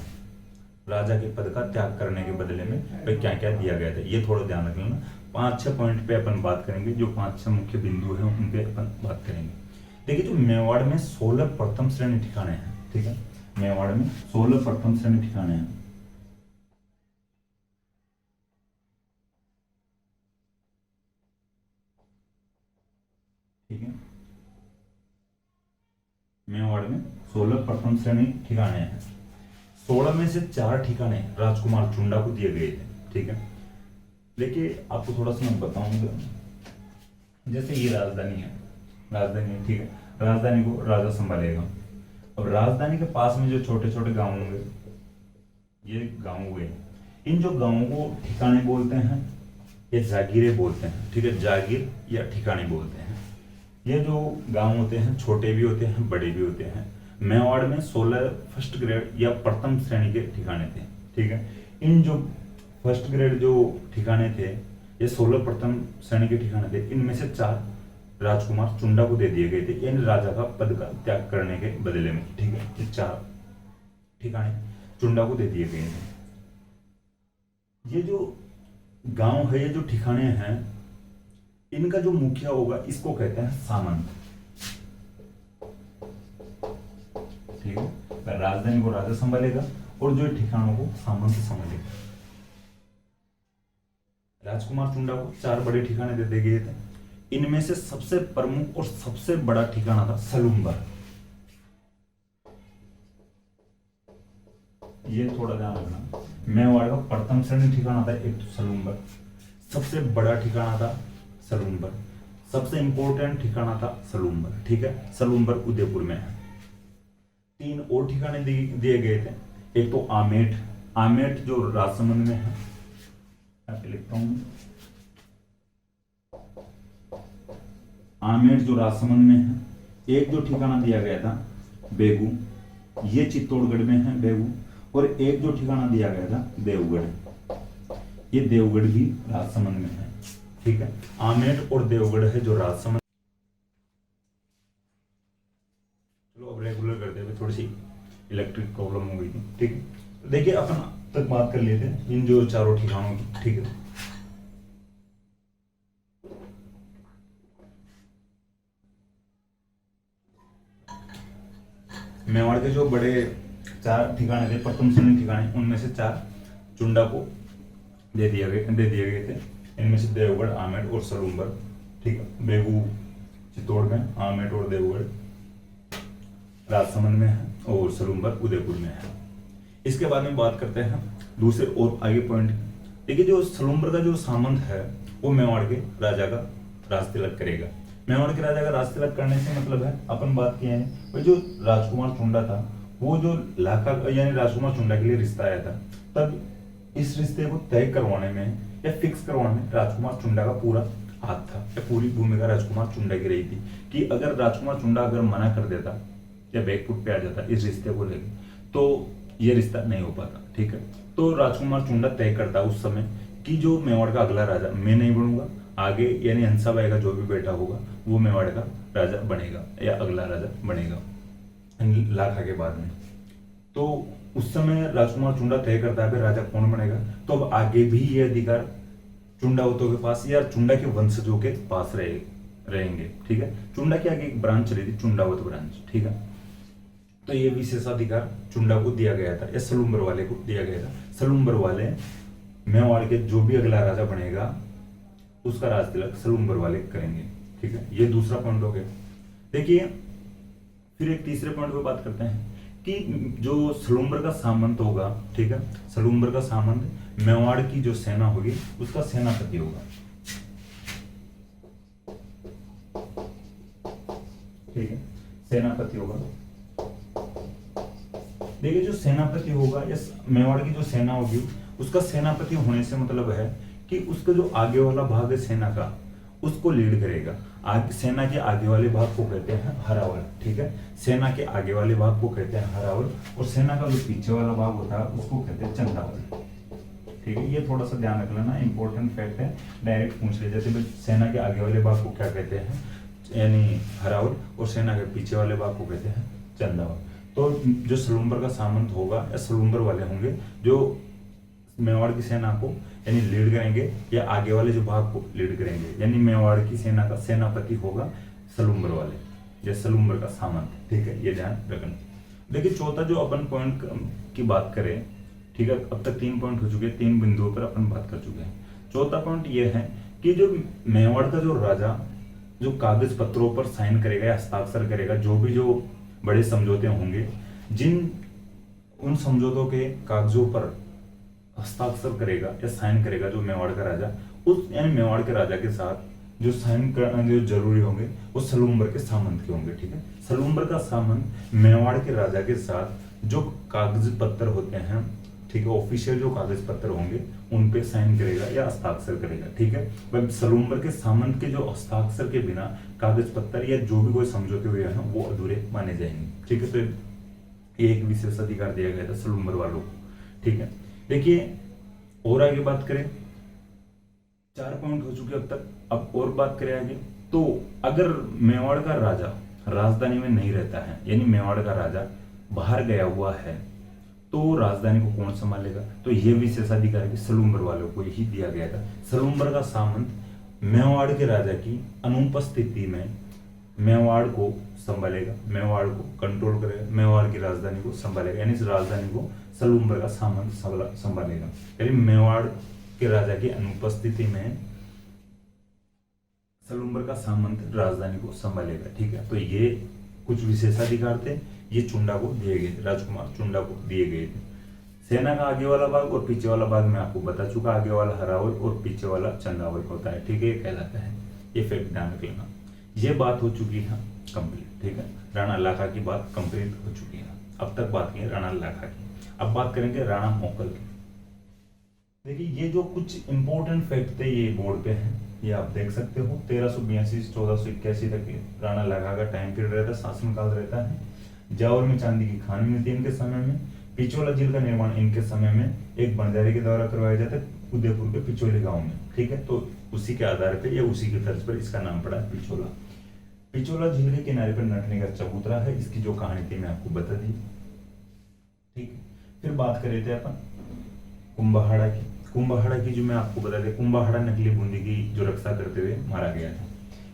राजा के पद का त्याग करने के बदले में भाई क्या क्या दिया गया था, ये थोड़ा ध्यान रख लेना। 5-6 पॉइंट पे अपन बात करेंगे, जो 5-6 मुख्य बिंदु हैं उन पे अपन बात करेंगे। देखिए जो मेवाड़ में 16 प्रथम श्रेणी ठिकाने हैं, ठीक है, मेवाड़ में 16 प्रथम श्रेणी ठिकाने हैं। ठीक है, मेवाड़ में 16 प्रथम श्रेणी ठिकाने हैं। 16 में से 4 ठिकाने राजकुमार चुंडा को दिए गए थे, ठीक है। देखिए आपको थोड़ा सा मैं बताऊंगा, जैसे ये राजधानी है, राजधानी है, ठीक है, राजधानी को राजा संभालेगा। अब राजधानी के पास में जो छोटे छोटे गांव होंगे, ये गांव हुए, इन जो गांवों को ठिकाने बोलते हैं ये जागीरें बोलते हैं, ठीक है, जागीर या ठिकाने बोलते हैं। ये जो गांव होते हैं छोटे भी होते हैं बड़े भी होते हैं। मेवाड़ में 16 फर्स्ट ग्रेड या प्रथम श्रेणी के ठिकाने थे, ठीक है। इन जो फर्स्ट ग्रेड जो ठिकाने थे, ये 16 प्रथम श्रेणी के ठिकाने थे, इनमें से 4 राजकुमार चुंडा को दे दिए गए थे, इन राजा का पद का त्याग करने के बदले में, ठीक है। ये 4 ठिकाने चुंडा को दे दिए गए थे। ये जो गांव है, ये जो ठिकाने हैं, इनका जो मुखिया होगा इसको कहते हैं सामंत, ठीक है। राजधानी को राजा संभालेगा और जो ठिकानों को सामंत संभालेगा। राजकुमार चुंडा को 4 बड़े ठिकाने दे दिए गए थे, इनमें से सबसे प्रमुख और सबसे बड़ा ठिकाना था सलुम्बर। ये थोड़ा ध्यान रखना, मेवाड़ का प्रथम श्रेणी ठिकाना था एक तो सलुम्बर, सबसे बड़ा ठिकाना था सलुम्बर, सबसे इंपॉर्टेंट ठिकाना था सलुम्बर, ठीक है। सलुम्बर उदयपुर में है। 3 और ठिकाने दिए गए थे, एक तो आमेठ, आमेठ जो राजसमंद में है, यहाँ पे लिखता हूं, आमेठ जो राजसमंद में है। एक जो ठिकाना दिया गया था बेगू, ये चित्तौड़गढ़ में है बेगू, और एक जो ठिकाना दिया गया था देवगढ़, ये देवगढ़ भी राजसमंद में है, ठीक है। आमेठ और देवगढ़ है जो राजसमंद। चलो अब रेगुलर करते हुए, थोड़ी सी इलेक्ट्रिक प्रॉब्लम हो गई थी, ठीक है। देखिए अपन तक बात कर लेते हैं इन जो 4 ठिकानों की, ठीक है। मेवाड़ के जो बड़े 4 ठिकाने थे, प्रथम श्रेणी ठिकाने, उनमें से 4 चुंडा को दे दिए गए थे। इनमें से देवगढ़, आमेठ और सलुम्बर, ठीक है। बेगू चित्तौड़ में, आमेठ और देवगढ़ राजसमंद में है और सलुम्बर उदयपुर में है। इसके बाद में बात करते हैं दूसरे और आगे पॉइंट। देखिए जो सलुम्बर का जो सामंत है वो मेवाड़ के राजा का राज तिलक करेगा। मेवाड़ के राजा का राज तिलक करने से मतलब है, अपन बात किए हैं, वो जो राजकुमार चुंडा था, वो जो लाखा यानी राजकुमार चुंडा के लिए रिश्ता आया था, तब इस रिश्ते को तय करवाने में या फिक्स करवाने में राजकुमार चुंडा का पूरा हाथ था, या पूरी भूमिका राजकुमार चुंडा की रही थी। कि अगर राजकुमार चुंडा अगर मना कर देता या बैकफुट पे आ जाता इस रिश्ते को लेकर, तो ये रिश्ता नहीं हो पाता, ठीक है। तो राजकुमार चुंडा तय करता उस समय कि जो मेवाड़ का अगला राजा मैं नहीं बनूंगा, आगे यानी हंसाबाई का जो भी बेटा होगा वो मेवाड़ का राजा बनेगा या अगला राजा बनेगा लाखा के बाद में। तो उस समय राजकुमार चुंडा तय करता है राजा कौन बनेगा। तो अब आगे भी ये अधिकार चुंडावतों के पास या चुंडा के वंशजों के पास रहेंगे, ठीक है। चुंडा की आगे एक ब्रांच चली थी, चुंडावत ब्रांच, ठीक है। तो ये विशेषाधिकार चुंडा को दिया गया था या सलुम्बर वाले को दिया गया था। सलुम्बर वाले मेवाड़ के जो भी अगला राजा बनेगा उसका राज तिलक सलुम्बर वाले करेंगे, ठीक है। ये दूसरा पॉइंट हो गया। देखिए फिर एक तीसरे पॉइंट पे बात करते हैं कि जो सलुम्बर का सामंत होगा, ठीक है, सलुम्बर का सामंत मेवाड़ की जो सेना होगी उसका सेनापति होगा, ठीक है, सेनापति होगा। देखिए जो सेनापति होगा या मेवाड़ की जो सेना होगी उसका सेनापति होने से मतलब है कि उसका जो आगे वाला भाग है सेना का उसको लीड करेगा। आगे सेना के आगे वाले भाग को कहते हैं हरावल, ठीक है। सेना के आगे वाले भाग को कहते हैं हरावल, और सेना का जो पीछे वाला भाग होता है उसको कहते हैं चंदावल, ठीक है। ये थोड़ा सा ध्यान रख लेना, इंपॉर्टेंट फैक्ट है, डायरेक्ट पूछ ले। जैसे भाई सेना के आगे वाले भाग को क्या कहते हैं, यानी हरावल, और सेना के पीछे वाले भाग को कहते हैं चंदावल। तो जो सलूम्बर का सामंत होगा या सलूम्बर वाले होंगे जो मेवाड़ की सेना को यानी लीड करेंगे, या आगे वाले जो भाग को लीड करेंगे, यानी मेवाड़ की सेना का सेनापति होगा सलूम्बर वाले या सलूम्बर का सामंत, ठीक है। ये ध्यान रखना। देखिए चौथा जो अपन पॉइंट की बात करें, ठीक है, अब तक 3 पॉइंट हो चुके हैं, 3 बिंदुओं पर अपन बात कर चुके हैं। चौथा पॉइंट ये है कि जो मेवाड़ का जो राजा जो कागज पत्रों पर साइन करेगा या हस्ताक्षर करेगा, जो भी जो बड़े समझौते होंगे, जिन उन समझौतों के कागजों पर हस्ताक्षर करेगा या साइन करेगा जो मेवाड़ का राजा, उस यानी मेवाड़ के राजा के साथ जो साइन करना जो जरूरी होंगे वो सलूम्बर के सामंत के होंगे, ठीक है। सलूम्बर का सामंत मेवाड़ के राजा के साथ जो कागज पत्र होते हैं, ठीक है, ऑफिशियल जो कागज पत्र होंगे उन पे साइन करेगा या हस्ताक्षर करेगा, ठीक है। वह सलूम्बर के सामंत के जो हस्ताक्षर के बिना कागज पत्र या जो भी कोई समझौते हुए हैं वो अधूरे माने जाएंगे, ठीक है। तो एक विशेष अधिकार दिया गया था सलूम्बर वालों को, ठीक है। देखिए और आगे बात करें, 4 पॉइंट हो चुके अब तक। अब और बात करें आगे, तो अगर मेवाड़ का राजा राजधानी में नहीं रहता है, यानी मेवाड़ का राजा बाहर गया हुआ है, तो राजधानी को कौन संभालेगा? तो यह विशेषाधिकार भी सलूम्बर वालों को ही दिया गया था। सलूम्बर का सामंत मेवाड़ के राजा की अनुपस्थिति में मेवाड़ को संभालेगा, मेवाड़ को कंट्रोल करेगा, मेवाड़ की राजधानी को संभालेगा, यानी इस राजधानी को सलूम्बर का सामंत संभालेगा। यानी मेवाड़ के राजा की अनुपस्थिति में सलूम्बर का सामंत राजधानी को संभालेगा, ठीक है। तो ये कुछ विशेषाधिकार थे, ये चुंडा को दिए गए थे, राजकुमार चुंडा को दिए गए थे। सेना का आगे वाला भाग और पीछे वाला भाग मैं आपको बता चुका, आगे वाला हरावल और पीछे वाला चंदावल होता है, ठीक है, ये कहलाता है। ये फैक्ट ध्यान रख लेना। ये बात हो चुकी है कंप्लीट, ठीक है। राणा लाखा की बात कंप्लीट हो चुकी है। अब तक बात की है राणा लाखा की, अब बात करेंगे राणा मोकल की। देखिए ये जो कुछ इंपॉर्टेंट फैक्ट थे ये बोर्ड पे हैं, ये आप देख सकते हो। 1382 से 1481 तक राणा लाखा का टाइम पीरियड रहता है, शासनकाल रहता है। जावर में चांदी की खान मिलती है इनके समय में। पिचोला झील का निर्माण इनके समय में एक बंजारे के द्वारा करवाया जाता है उदयपुर के पिचोली गांव में, ठीक है। तो उसी के आधार पे या उसी के तर्ज पर इसका नाम पड़ा पिचोला। पिचोला झील के किनारे पर नटने का चबूतरा है, इसकी जो कहानी थी मैं आपको बता दी, ठीक है। फिर बात कर रहे थे अपन कुंभहाड़ा की। कुंभहाड़ा की जो मैं आपको बता दें, कुंभहाड़ा नकली बूंदी की जो रक्षा करते हुए मारा गया था।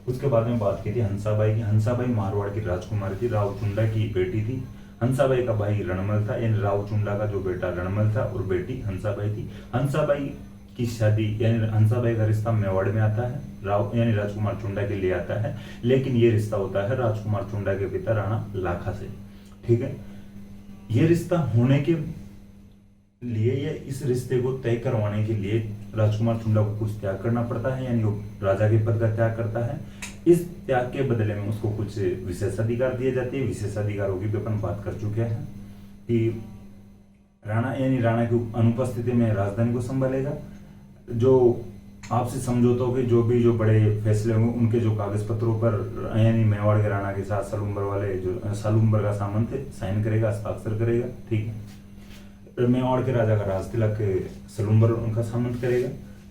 उसके बाद में बात की थी हंसाबाई की। हंसाबाई मारवाड़ की राजकुमारी थी, राव चुंडा की बेटी थी। हंसाबाई का भाई रणमल था, यानी राव चुंडा का जो बेटा रणमल था और बेटी हंसाबाई थी। हंसाबाई की शादी यानी हंसाबाई का रिश्ता मेवाड़ में आता है, राव यानी राजकुमार चुंडा के लिए आता है, लेकिन ये रिश्ता होता है राजकुमार चुंडा के पिता राणा लाखा से, ठीक है। ये रिश्ता होने के लिए या इस रिश्ते को तय करवाने के लिए राजकुमार चुंडा को कुछ त्याग करना पड़ता है, यानी वो राजा के पद का त्याग करता है। इस त्याग के बदले में उसको कुछ विशेषाधिकार दिए जाते हैं। विशेषाधिकारों की भी अपन बात कर चुके हैं कि राणा यानी राणा की अनुपस्थिति में राजधानी को संभालेगा। जो आपसी समझौतों के जो बड़े फैसले होंगे उनके जो कागज पत्रों पर यानी मेवाड़ के राणा के साथ सलूम्बर वाले जो सलूम्बर का सामंत साइन करेगा, हस्ताक्षर करेगा, ठीक है। मेवाड़ के राजा का राज तिलक सलूम्बर उनका सामंत करेगा।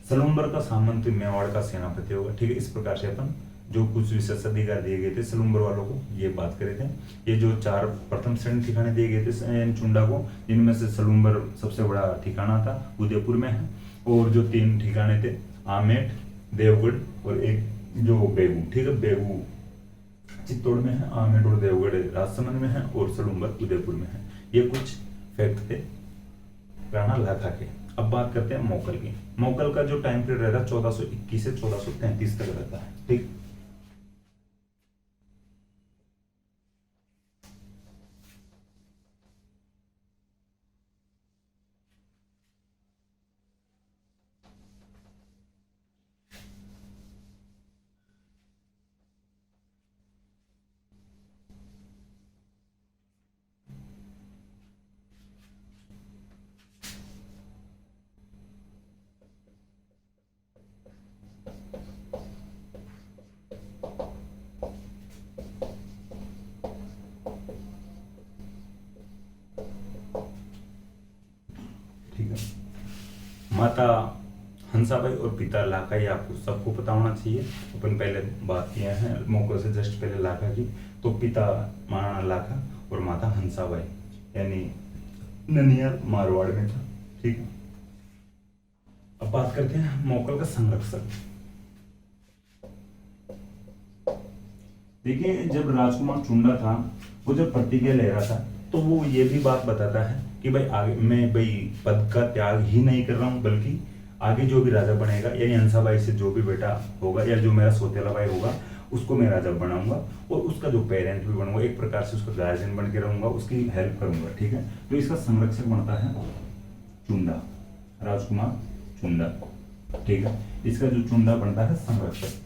सलूम्बर का सामंत मेवाड़ का सेनापति होगा, ठीक है। इस प्रकार से अपन जो कुछ विशेषाधिकार दिए गए थे सलूम्बर वालों को ये बात करे थे। ये जो 4 प्रथम श्रेणी ठिकाने दिए गए थे चुंडा को, जिनमें से सलूम्बर सबसे बड़ा ठिकाना था, उदयपुर में है, और जो 3 ठिकाने थे आमेट, देवगढ़ और एक जो बेगू, ठीक है। बेगू चित्तौड़ में है, आमेट और देवगढ़ राजसमंद में है और सलूम्बर उदयपुर में है। ये कुछ फैक्ट थे राणा लाखा के। अब बात करते हैं मोकल की। मोकल का जो टाइम पीरियड रहता है 1421 से 1433 तक रहता है, ठीक। माता हंसाबाई और पिता लाखा, ये आपको सबको पता होना चाहिए। अपन पहले बात किए हैं मोगल से जस्ट पहले लाखा की। तो पिता महाराणा लाखा और माता हंसाबाई, यानी ननियाल मारवाड़ में था। ठीक है, अब बात करते हैं मोगल का संरक्षक। देखिए, जब राजकुमार चुंडा था, वो जब प्रतिज्ञा ले रहा था, तो वो ये भी बात बताता है कि भाई आगे मैं भाई पद का त्याग ही नहीं कर रहा हूँ, बल्कि आगे जो भी राजा बनेगा, यानी हंसाबाई से जो भी बेटा होगा या जो मेरा सौतेला भाई होगा, उसको मैं राजा बनाऊंगा और उसका जो पेरेंट भी बनूंगा, एक प्रकार से उसका गार्जियन बन के रहूंगा, उसकी हेल्प करूंगा। ठीक है, तो इसका संरक्षक बनता है चुंडा, राजकुमार चुंडा। ठीक है, इसका जो चुंडा बनता है संरक्षक।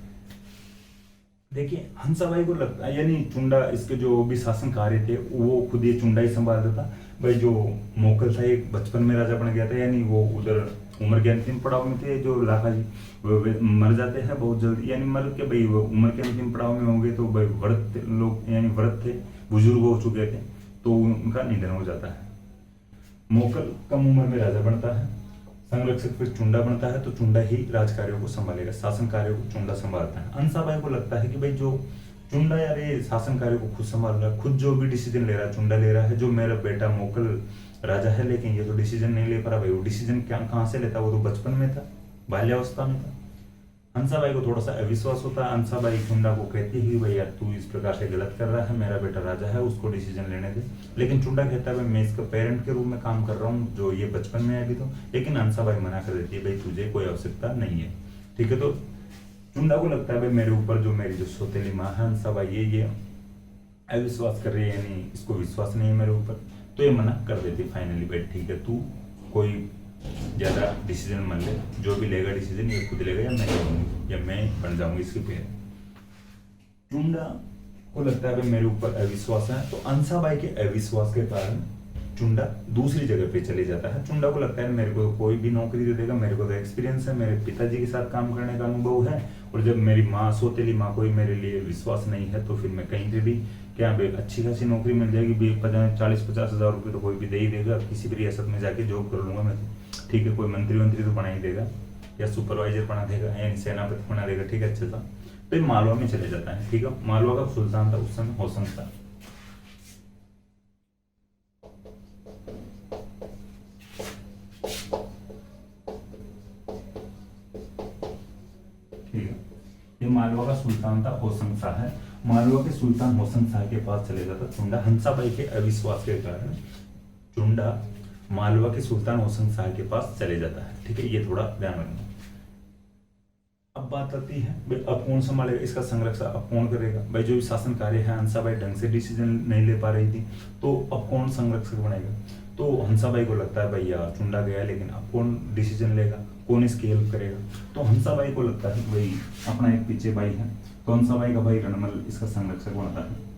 देखिए, हंसाबाई को लगता है, यानी चुंडा, इसके जो भी शासन कार्य थे वो खुद ये चुंडा ही संभालता था। भाई जो मोकल था एक बचपन में राजा बन गया था, यानी वो उधर उम्र के अंतिम पड़ाव में थे। जो लाखा जी वो मर जाते हैं बहुत जल्दी, यानी मर के भाई वो उम्र के अंतिम पड़ाव में होंगे, तो भाई व्रत लोग, यानी व्रत थे, बुजुर्ग हो चुके थे, तो उनका निधन हो जाता है। मोकल कम उम्र में राजा बनता है, संरक्षक फिर चुंडा बनता है, तो चुंडा ही राज कार्यों को संभालेगा, शासन कार्यों को चुंडा संभालता है। हंसाबाई को लगता है कि भाई जो चुंडा यार ये शासन कार्यों को खुद संभाल रहा है, खुद जो भी डिसीजन ले रहा है चुंडा ले रहा है, जो मेरा बेटा मोकल राजा है, लेकिन ये तो डिसीजन नहीं ले पा रहा। भाई वो डिसीजन क्या कहाँ से लेता, वो तो बचपन में था, बाल्यावस्था में था। हंसाबाई को थोड़ा सा अविश्वास होता है। हंसाबाई चुंडा को कहती है भाई यार तू इस प्रकार से गलत कर रहा है, मेरा बेटा राजा है, उसको डिसीजन लेने दे। लेकिन चुंडा कहता है भाई मैं इसका पेरेंट के रूप में काम कर रहा हूँ, जो ये बचपन में है अभी तो। लेकिन हंसाबाई मना कर देती है, भाई तुझे कोई आवश्यकता नहीं है। ठीक है, तो चुंडा को लगता है भाई मेरे ऊपर जो मेरी जो सौतेली माँ है हंसाबाई, ये अविश्वास कर रही है, यानी इसको विश्वास नहीं है मेरे ऊपर, तो ये मना कर देती फाइनली। भाई ठीक है, तू कोई ज्यादा डिसीजन मान ले, जो भी लेगा डिसीजन ये खुद लेगा, या मैं करूंगी, या मैं बन जाऊंगी इसके पेयर। चुंडा को लगता है भाई मेरे ऊपर अविश्वास है, तो हंसाबाई के अविश्वास के कारण चुंडा दूसरी जगह पे चले जाता है। चुंडा को लगता है मेरे को कोई भी नौकरी दे देगा, मेरे को तो एक्सपीरियंस है, मेरे पिताजी के साथ काम करने का अनुभव है, और जब मेरी माँ सौतेली माँ को ही मेरे लिए विश्वास नहीं है, तो फिर मैं कहीं पे भी क्या भाई अच्छी खासी नौकरी मिल जाएगी, 40-50 हज़ार रुपये तो कोई भी दे ही देगा, किसी भी रियासत में जाके जॉब कर लूंगा मैं। ठीक है, कोई मंत्री तो बना ही देगा, या सुपरवाइजर बना देगा, या सेनापति बना देगा। ठीक है, अच्छा था, तो ये मालवा में चले जाता है। ठीक है, मालवा का सुल्तान था उस समय होशंग था। ठीक है, ये मालवा का सुल्तान था होशंग शाह है। मालवा के सुल्तान होशंग शाह के पास चले जाता चुंडा, हंसाबाई के अविश्वास के कारण चुंडा मालवा के सुल्तान होशंग शाह के पास चले जाता है। ठीक है, ये थोड़ा ध्यान रखना। अब बात आती है भाई अब कौन संभालेगा इसका संरक्षण, अब कौन करेगा। भाई जो भी शासन कार्य है, हंसाबाई ढंग से डिसीजन नहीं ले पा रही थी, तो अब कौन संरक्षक बनेगा। तो हंसाबाई को लगता है भैया चुंडा गया, लेकिन अब कौन डिसीजन लेगा, कौन इसकी हेल्प करेगा। तो हंसाबाई को लगता है भाई अपना एक पीछे भाई है, तो हंसाबाई का भाई रणमल इसका संरक्षक बनता है।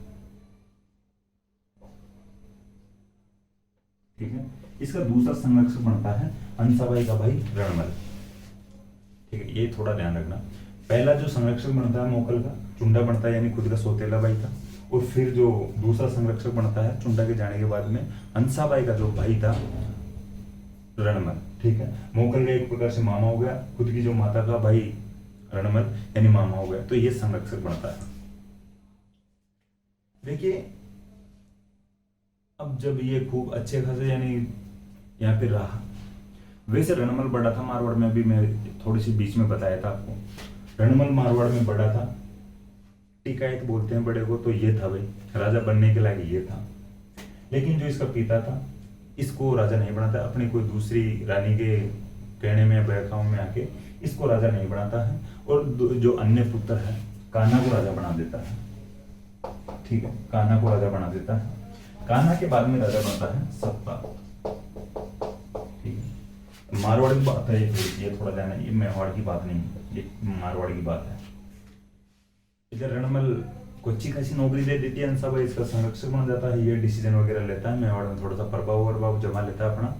ठीक है, इसका दूसरा संरक्षक बनता है हंसाबाई का भाई रणमल। ठीक है, ये थोड़ा ध्यान रखना। पहला जो संरक्षक बनता है मोकल का चुंडा बनता है, यानी खुद का सौतेला भाई था, और फिर जो दूसरा संरक्षक बनता है चुंडा के जाने के बाद में हंसाबाई का जो भाई था रणमल। ठीक है, मोकल का एक प्रकार से मामा हो गया, खुद की जो माता का भाई रणमल यानी मामा हो गया, तो ये संरक्षक बनता है। देखिए, अब जब ये खूब अच्छे खासे यानी यहाँ पे रहा, वैसे रणमल बड़ा था मारवाड़ में, अभी मैं थोड़ी सी बीच में बताया था आपको, रणमल मारवाड़ में बड़ा था, टिकायत बोलते हैं बड़े को, तो ये था भाई राजा बनने के लायक ये था। लेकिन जो इसका पिता था इसको राजा नहीं बनाता, अपनी कोई दूसरी रानी के कहने में बहकाव में आके इसको राजा नहीं बनाता है, और जो अन्य पुत्र है कान्हा को राजा बना देता है। ठीक है, कान्हा को राजा बना देता है। कान्हा के बाद में राजा बनता है सप्ता। ठीक है, मारवाड़ की बात है ये थोड़ा ध्यान है, ये मेवाड़ की बात नहीं है, ये मारवाड़ की बात है। इधर रणमल को अच्छी खासी नौकरी दे देती है, हंसाबाई इसका संरक्षक बन जाता है, ये डिसीजन वगैरह लेता है, मेवाड़ में थोड़ा सा प्रभाव जमा लेता है अपना।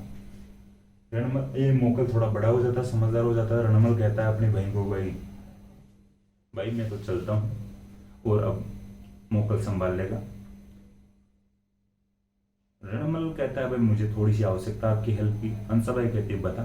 रणमल ये मोकल थोड़ा बड़ा हो जाता है, समझदार हो जाता है। रणमल कहता है अपनी बहन को भाई मैं तो चलता हूँ, और अब मोकल संभाल लेगा। रणमल कहता है भाई मुझे थोड़ी सी आवश्यकता आपकी हेल्प की। हंसाबाई कहती है बता।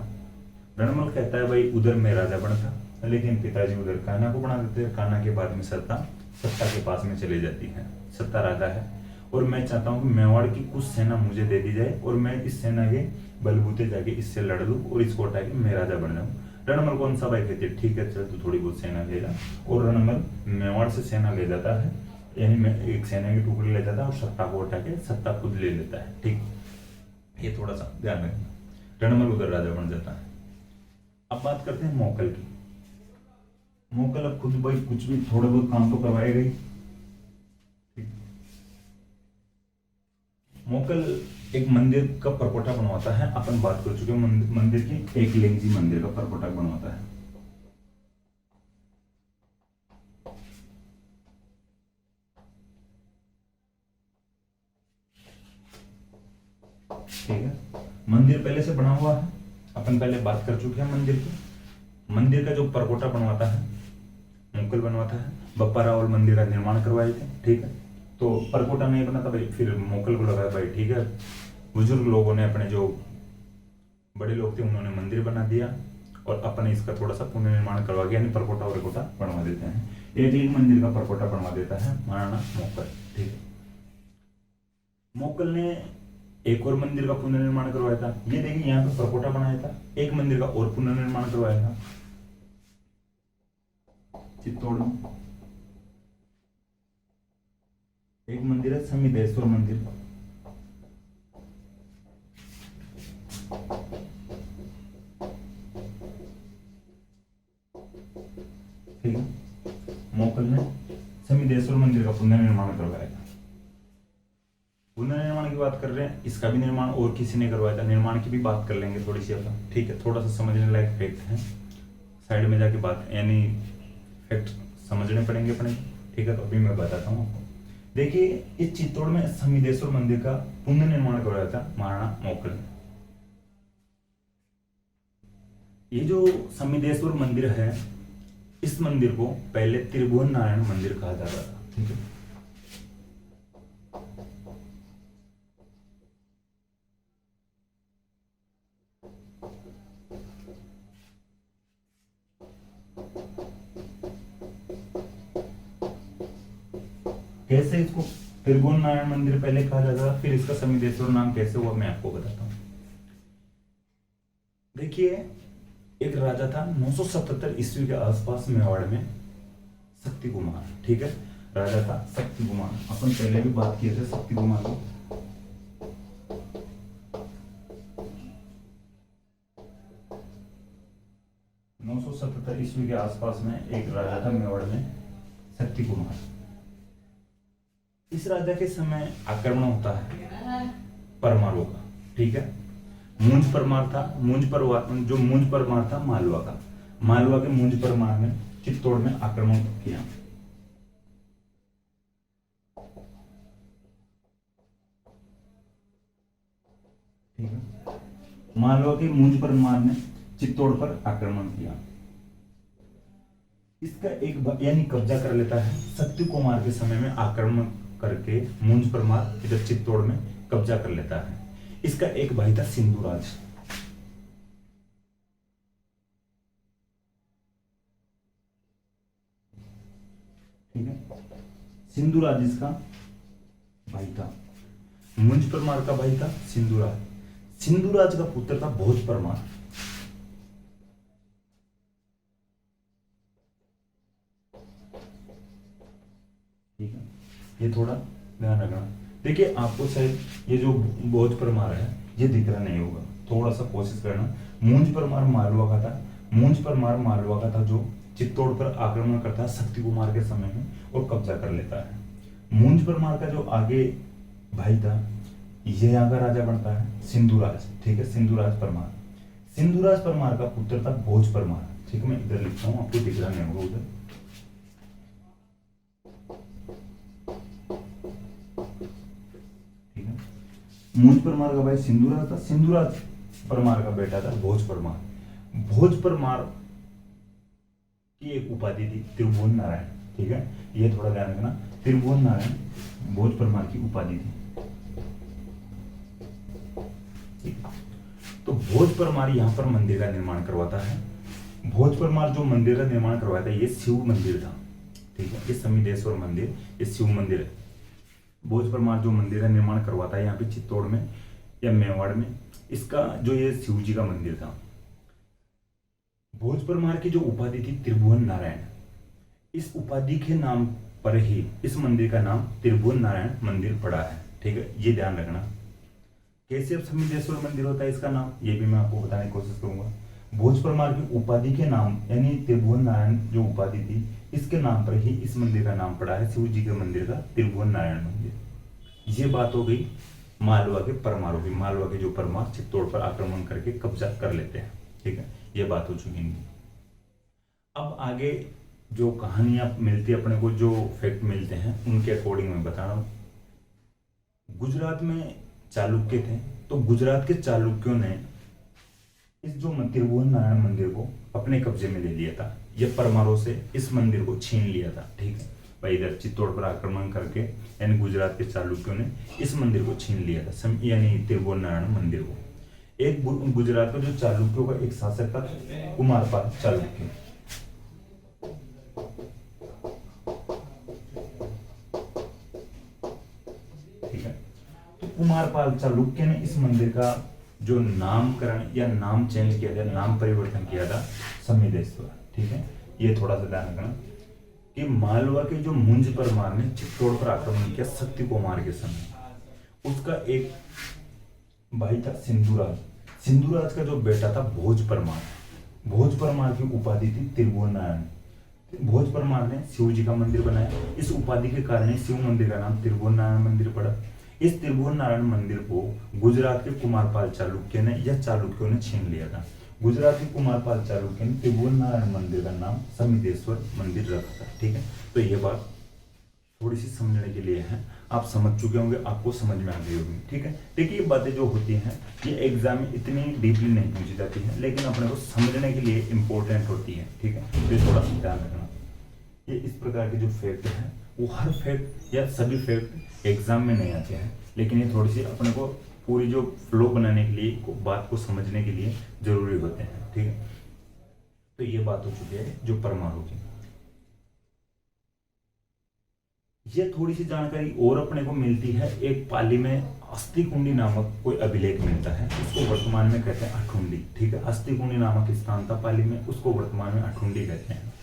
रणमल कहता है भाई उधर मैं राजा बनता, लेकिन पिताजी उधर कान्हा को बना देते हैं। कान्हा के बाद में सत्ता के पास में चली जाती है। सत्ता राजा है और मैं चाहता हूँ कि मेवाड़ की कुछ सेना मुझे दे दी जाए और मैं इस सेना के बलबूते जाके इससे लड़ लूँ और इसको हटा के मैं राजा बन जाऊँ। रणमल कौन सा भाई कहती है ठीक है चल तू थोड़ी बहुत सेना ले जा, और रणमल मेवाड़ से सेना ले जाता है, यानी एक सेना की टुकड़ी ले जाता है और सत्ता को हटा के सत्ता खुद ले लेता है। ठीक, ये थोड़ा सा ध्यान रखना। रणमल उधर राजा बन जाता है। अब बात करते हैं मोकल की। मोकल अब खुद भाई कुछ भी थोड़े बहुत काम तो करवाएगा ही। मोकल एक मंदिर का परकोटा बनवाता है। अपन बात कर चुके हैं मंदिर की, एक लिंगजी मंदिर का परकोटा बनवाता है। ठीक है, मंदिर पहले से बना हुआ है, अपन पहले बात कर चुके हैं मंदिर की। मंदिर का जो परकोटा बनवाता है मोकल बनवाता है। बप्पा रावल मंदिर का निर्माण करवाए थे। ठीक है, तो परकोटा नहीं बना था भाई, फिर मोकल को लगाया भाई ठीक है, बुजुर्ग लोगों ने, अपने जो बड़े लोग थे उन्होंने मंदिर बना दिया और अपने इसका थोड़ा सा पुनर्निर्माण करवा के यानी परकोटा वरकोटा बनवा देते हैं। एक मंदिर का परकोटा बनवा देता है महाराणा मोकल। ठीक है, मोकल ने एक और मंदिर का पुनर्निर्माण करवाया था। ये देखिए यहाँ पे परकोटा बनाया था, एक मंदिर का और पुनर्निर्माण करवाया था चित्तौड़ में। एक मंदिर है समिदेश्वर मंदिर, ठीक है, मोकल ने समिदेश्वर मंदिर का पुनर्निर्माण करवाया था। पुनर्निर्माण की बात कर रहे हैं, इसका भी निर्माण और किसी ने करवाया था। निर्माण की भी बात कर लेंगे थोड़ी सी अपन। ठीक है, थोड़ा सा समझने लायक फैक्ट है, साइड में जाके बात यानी फैक्ट समझने पड़ेंगे अपने। ठीक है, तो अभी मैं बताता हूँ आपको। देखिए इस चित्तौड़ में समिदेश्वर मंदिर का पुनर्निर्माण करवाया था महाराणा मोकल ने। ये जो समिदेश्वर मंदिर है, इस मंदिर को पहले त्रिभुवन नारायण मंदिर कहा जाता था। ठीक है, कैसे इसको त्रिभुवन नारायण मंदिर पहले कहा जाता था, फिर इसका समिदेश्वर नाम कैसे हुआ मैं आपको बताता हूं। देखिए एक राजा था 977 ईस्वी के आसपास मेवाड़ में, शक्ति कुमार। ठीक है, राजा था शक्ति कुमार। अपन पहले भी बात किए थे शक्ति कुमार को। ईस्वी के आसपास में एक राजा था मेवाड़ में, शक्ति कुमार। इस राजा के समय आक्रमण होता है परमारों का। ठीक है, मूंज परमार था, जो मूंज परमार था मालवा का, मालवा के मूंज परमार ने चित्तौड़ में आक्रमण किया। ठीक है, मालवा के मूंज परमार ने चित्तौड़ पर आक्रमण किया। इसका एक यानी कब्जा कर लेता है। शक्ति कुमार के समय में आक्रमण करके मूंज परमार इधर चित्तौड़ में कब्जा कर लेता है। इसका एक भाई था सिंधुराज। ठीक है, सिंधुराज इसका भाई था। मूंज परमार का भाई था सिंधुराज। सिंधुराज का पुत्र था भोज परमार। ठीक है, ये थोड़ा ध्यान रखना। देखिए आपको शायद ये जो भोज परमार है ये दिख रहा नहीं होगा, थोड़ा सा कोशिश करना। मूंज परमार मालवा का था। मूंज परमार मालवा का था जो चित्तौड़ पर आक्रमण करता है शक्ति कुमार के समय में और कब्जा कर लेता है। मूंज परमार का जो आगे भाई था ये यहाँ का राजा बनता है सिंधुराज। ठीक है, सिंधुराज परमार। सिंधुराज परमार का पुत्र था भोज परमार। ठीक है, मैं इधर लिखता हूँ, आपको दिख रहा नहीं होगा उधर। ठीक है, मूंज परमार का भाई सिंधुराज था। सिंधुराज परमार का बेटा था भोज परमार। भोज परमार की एक उपाधि थी त्रिभुवन नारायण। ठीक है, ये थोड़ा ध्यान रखना, त्रिभुवन नारायण भोज परमार की उपाधि थी। तो भोज परमार यहाँ पर मंदिर का निर्माण करवाता है। भोज परमार जो मंदिर का निर्माण करवाता है ये शिव मंदिर था, ठीक है, ये समीदेश्वर मंदिर ये शिव मंदिर है। भोज परमार जो मंदिर का निर्माण करवाता है यहाँ पे चित्तौड़ में या मेवाड़ में, इसका जो ये शिव जी का मंदिर था। भोज परमार की जो उपाधि थी त्रिभुवन नारायण, इस उपाधि के नाम पर ही इस मंदिर का नाम त्रिभुवन नारायण मंदिर पड़ा है, ठीक है, ये ध्यान रखना। कैसे अब समीदेश्वर मंदिर होता है इसका नाम, ये भी मैं आपको बताने की कोशिश करूंगा। भोज परमार की उपाधि के नाम यानी त्रिभुवन नारायण जो उपाधि थी इसके नाम पर ही इस मंदिर का नाम पड़ा है, शिव जी के मंदिर का त्रिभुवन नारायण मंदिर। ये बात हो गई मालवा के परमार की, मालवा के जो परमार चित्तौड़ पर आक्रमण करके कब्जा कर लेते हैं, ठीक है, ये बात हो चुकी है। अब आगे जो कहानियां मिलती है अपने को, जो फैक्ट मिलते हैं उनके अकॉर्डिंग मैं बता रहा हूं। गुजरात में चालुक्य थे, तो गुजरात के चालुक्यों ने इस जो त्रिभुवन नारायण मंदिर को अपने कब्जे में ले लिया था, ये परमारों से इस मंदिर को छीन लिया था, ठीक है भाई। इधर चित्तौड़ पर आक्रमण करके यानी गुजरात के चालुक्यों ने इस मंदिर को छीन लिया था, यानी त्रिभुवन नारायण मंदिर को। एक गुजरात का जो चालुक्यों का एक शासक था कुमारपाल चालुक्य, ठीक है। तो कुमारपाल चालुक्य ने इस मंदिर का जो नामकरण या नाम चेंज किया था, नाम परिवर्तन किया था समीदेश्वर, ठीक है। ये थोड़ा सा ध्यान रखना कि मालवा के जो मुंज परमार ने चित्तौड़ पर आक्रमण किया शक्ति कुमार के समय, उसका एक भाई था सिंधुराज, सिंधुराज का जो बेटा था भोज परमार, भोज परमार की उपाधि थी त्रिभुवन नारायण। भोज परमार ने शिव जी का मंदिर बनाया, इस उपाधि के कारण शिव मंदिर का नाम त्रिभुवन नारायण मंदिर पड़ा। इस त्रिभुवन नारायण मंदिर को गुजरात के कुमारपाल चालुक्य ने या चालुक्यों ने छीन लिया था। गुजरात के कुमारपाल चालुक्य ने त्रिभुवन नारायण मंदिर का नाम समीदेश्वर मंदिर रखा था, ठीक है। तो ये बात थोड़ी सी समझने के लिए है, आप समझ चुके होंगे, आपको समझ में आ गई होगी, ठीक है। देखिए ये बातें जो होती हैं ये एग्जाम में इतनी डीपली नहीं पूछी जाती है, लेकिन अपने को समझने के लिए इंपॉर्टेंट होती है, ठीक है। तो थोड़ा सा ध्यान रखना। ये इस प्रकार के जो फैक्ट है वो हर फैक्ट या सभी फैक्ट एग्जाम में नहीं आते हैं, लेकिन ये थोड़ी सी अपने को पूरी जो फ्लो बनाने के लिए बात को समझने के लिए जरूरी होते हैं, ठीक है। तो ये बात हो चुकी है जो परमाणु की। ये थोड़ी सी जानकारी और अपने को मिलती है, एक पाली में अस्थिकुंडी नामक कोई अभिलेख मिलता है, उसको वर्तमान में कहते हैं अठुंडी, ठीक है। अस्थिकुंडी नामक स्थान था पाली में, उसको वर्तमान में अठुंडी कहते हैं।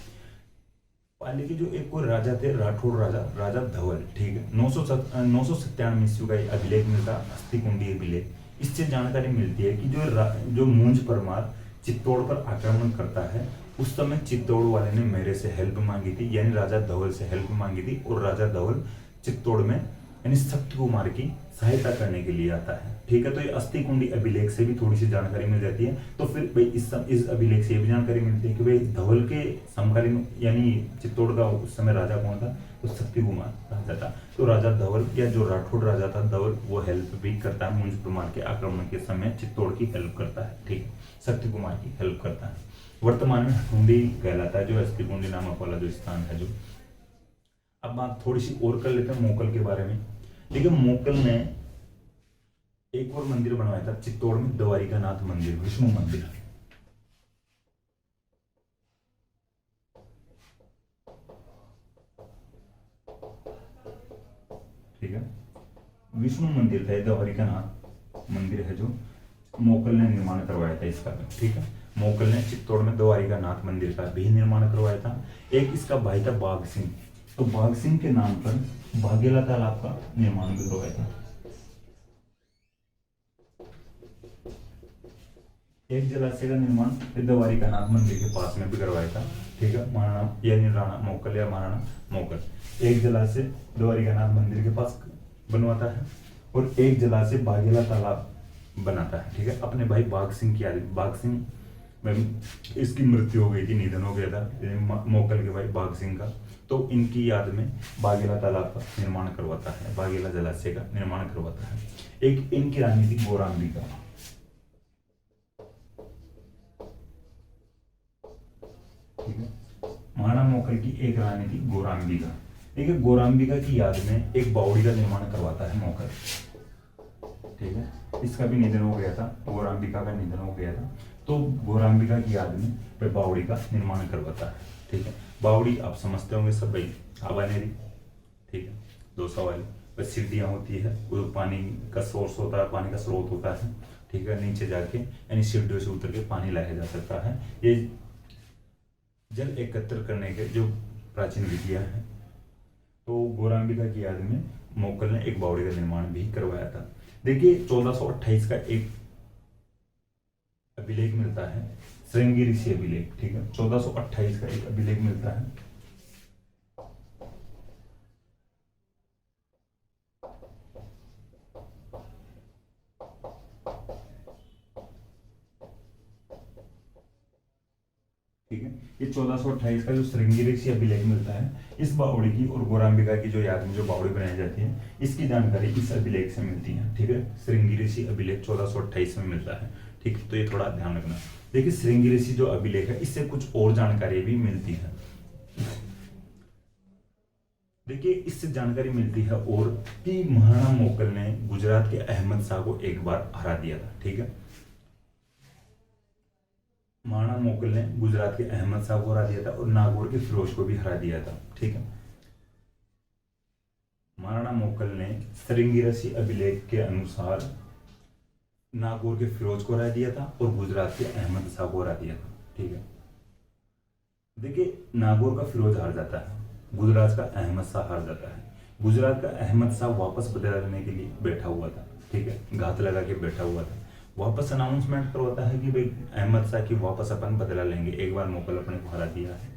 पाली के जो एक कोई राजा थे राठौड़ राजा, राजा धवल, ठीक है। 997 ईस्वी का अभिलेख मिलता है अस्थिकुंडी अभिलेख। इससे जानकारी मिलती है कि जो मुंज परमार चित्तौड़ पर आक्रमण करता है उस समय चित्तौड़ वाले ने मेरे से हेल्प मांगी थी, यानी राजा धवल से हेल्प मांगी थी, और राजा धवल चित्तौड़ में यानी शक्ति कुमार की सहायता करने के लिए आता है, ठीक है। तो ये अस्थिकुंडी अभिलेख से भी थोड़ी सी जानकारी मिल जाती है। तो फिर भाई इस अभिलेख से ये भी जानकारी मिलती है कि भाई धवल के समकालीन यानी चित्तौड़ का उस समय राजा कौन था, तो शक्ति कुमार राजा था। तो राजा धवल या जो राठौड़ राजा था धवल, वो हेल्प भी करता है मुंज परमार के आक्रमण के समय, चित्तौड़ की हेल्प करता है, ठीक है, शक्ति कुमार की हेल्प करता है। वर्तमान में अठुंडी कहलाता है जो अस्थिकुंडी नामक वाला जो स्थान है जो। अब बात थोड़ी सी और कर लेते हैं मोकल के बारे में। देखिए मोकल ने एक और मंदिर बनवाया था चित्तौड़ में, द्वारिका नाथ मंदिर, विष्णु मंदिर, ठीक है। विष्णु मंदिर था, द्वारिका नाथ मंदिर है जो मोकल ने निर्माण करवाया था इसका, ठीक है। मोकल ने चित्तौड़ में द्वारिका नाथ मंदिर का भी निर्माण करवाया था। एक इसका भाई था बाघ सिंह, तो बाघ सिंह के नाम पर भागेला तालाब का निर्माण भी करवाया था। एक जलाशय का निर्माण द्वारिका नाथ मंदिर के पास में भी करवाया था, ठीक है। महाराणा यानी राणा मोकल या महाराणा मोकल एक जलाशय द्वारिका नाथ मंदिर के पास बनवाता है और एक जलाशय बाघेला तालाब बनाता है, ठीक है। अपने भाई बाघ सिंह की याद, बाघ सिंह इसकी मृत्यु हो गई थी, निधन हो गया था मोकल के भाई बाघ सिंह का, तो इनकी याद में बाघेला तालाब का निर्माण करवाता है, बाघेला जलाशय का निर्माण करवाता है। एक इनकी रानी थी गौरांबिका, ठीक है। महाराणा मोकल की एक रानी थी गौरांबिका, देखिए गौरांबिका की याद में एक बावड़ी का निर्माण करवाता है मोकल, ठीक है। इसका भी निधन हो गया था, गौरांबिका का निधन हो गया था। तो गौरांबिका की याद में वह बावड़ी का निर्माण करवाता है। ठीक है, बावड़ी आप समझते होंगे सब भाई, आबानेरी, ठीक है, दो सवाल। बस सीढ़ियाँ होती है, वो पानी का सोर्स होता है, पानी का स्रोत होता है, ठीक है, नीचे जाके यानी सीढ़ियों से उतर के पानी लाया जा सकता है। ये जल एकत्र करने के जो प्राचीन विधियां हैं। तो गौरांबिका की याद में मोकल ने एक बावड़ी का निर्माण भी करवाया था। देखिए 1428 का एक अभिलेख मिलता है, श्रृंगी ऋषि अभिलेख, ठीक है, 1428 का एक अभिलेख मिलता है। ठीक है, ये 1428 का जो श्रृंगी ऋषि अभिलेख मिलता है, इस बावड़ी की और गौरांबिका की जो याद में जो बावड़ी बनाई जाती है, इसकी जानकारी इस अभिलेख से मिलती है। ठीक है, श्रृंगी ऋषि अभिलेख 1428 में मिलता है। ठीक है, तो ये थोड़ा ध्यान रखना। देखिए श्रृंगी ऋषि जो अभिलेख है, इससे कुछ और जानकारी भी मिलती है। देखिए इससे जानकारी मिलती है और कि महाराणा मोकल ने गुजरात के अहमद शाह को एक बार हरा दिया था। ठीक है, महाराणा मोकल ने गुजरात के अहमद शाह को हरा दिया था और नागौर के फिरोज को भी हरा दिया था। ठीक है, महाराणा मोकल ने श्रृंगी ऋषि अभिलेख के अनुसार नागौर के फिरोज को हरा दिया था और गुजरात के अहमद शाह को हरा दिया था। ठीक है, देखिए नागौर का फिरोज हार जाता है, गुजरात का अहमद शाह हार जाता है। गुजरात का अहमद शाह वापस बदला लेने के लिए बैठा हुआ था। ठीक है, घात लगा के बैठा हुआ था। वापस अनाउंसमेंट करवाता है कि भाई अहमद शाह की वापस अपन बदला लेंगे, एक बार मोकल अपने को हरा दिया है,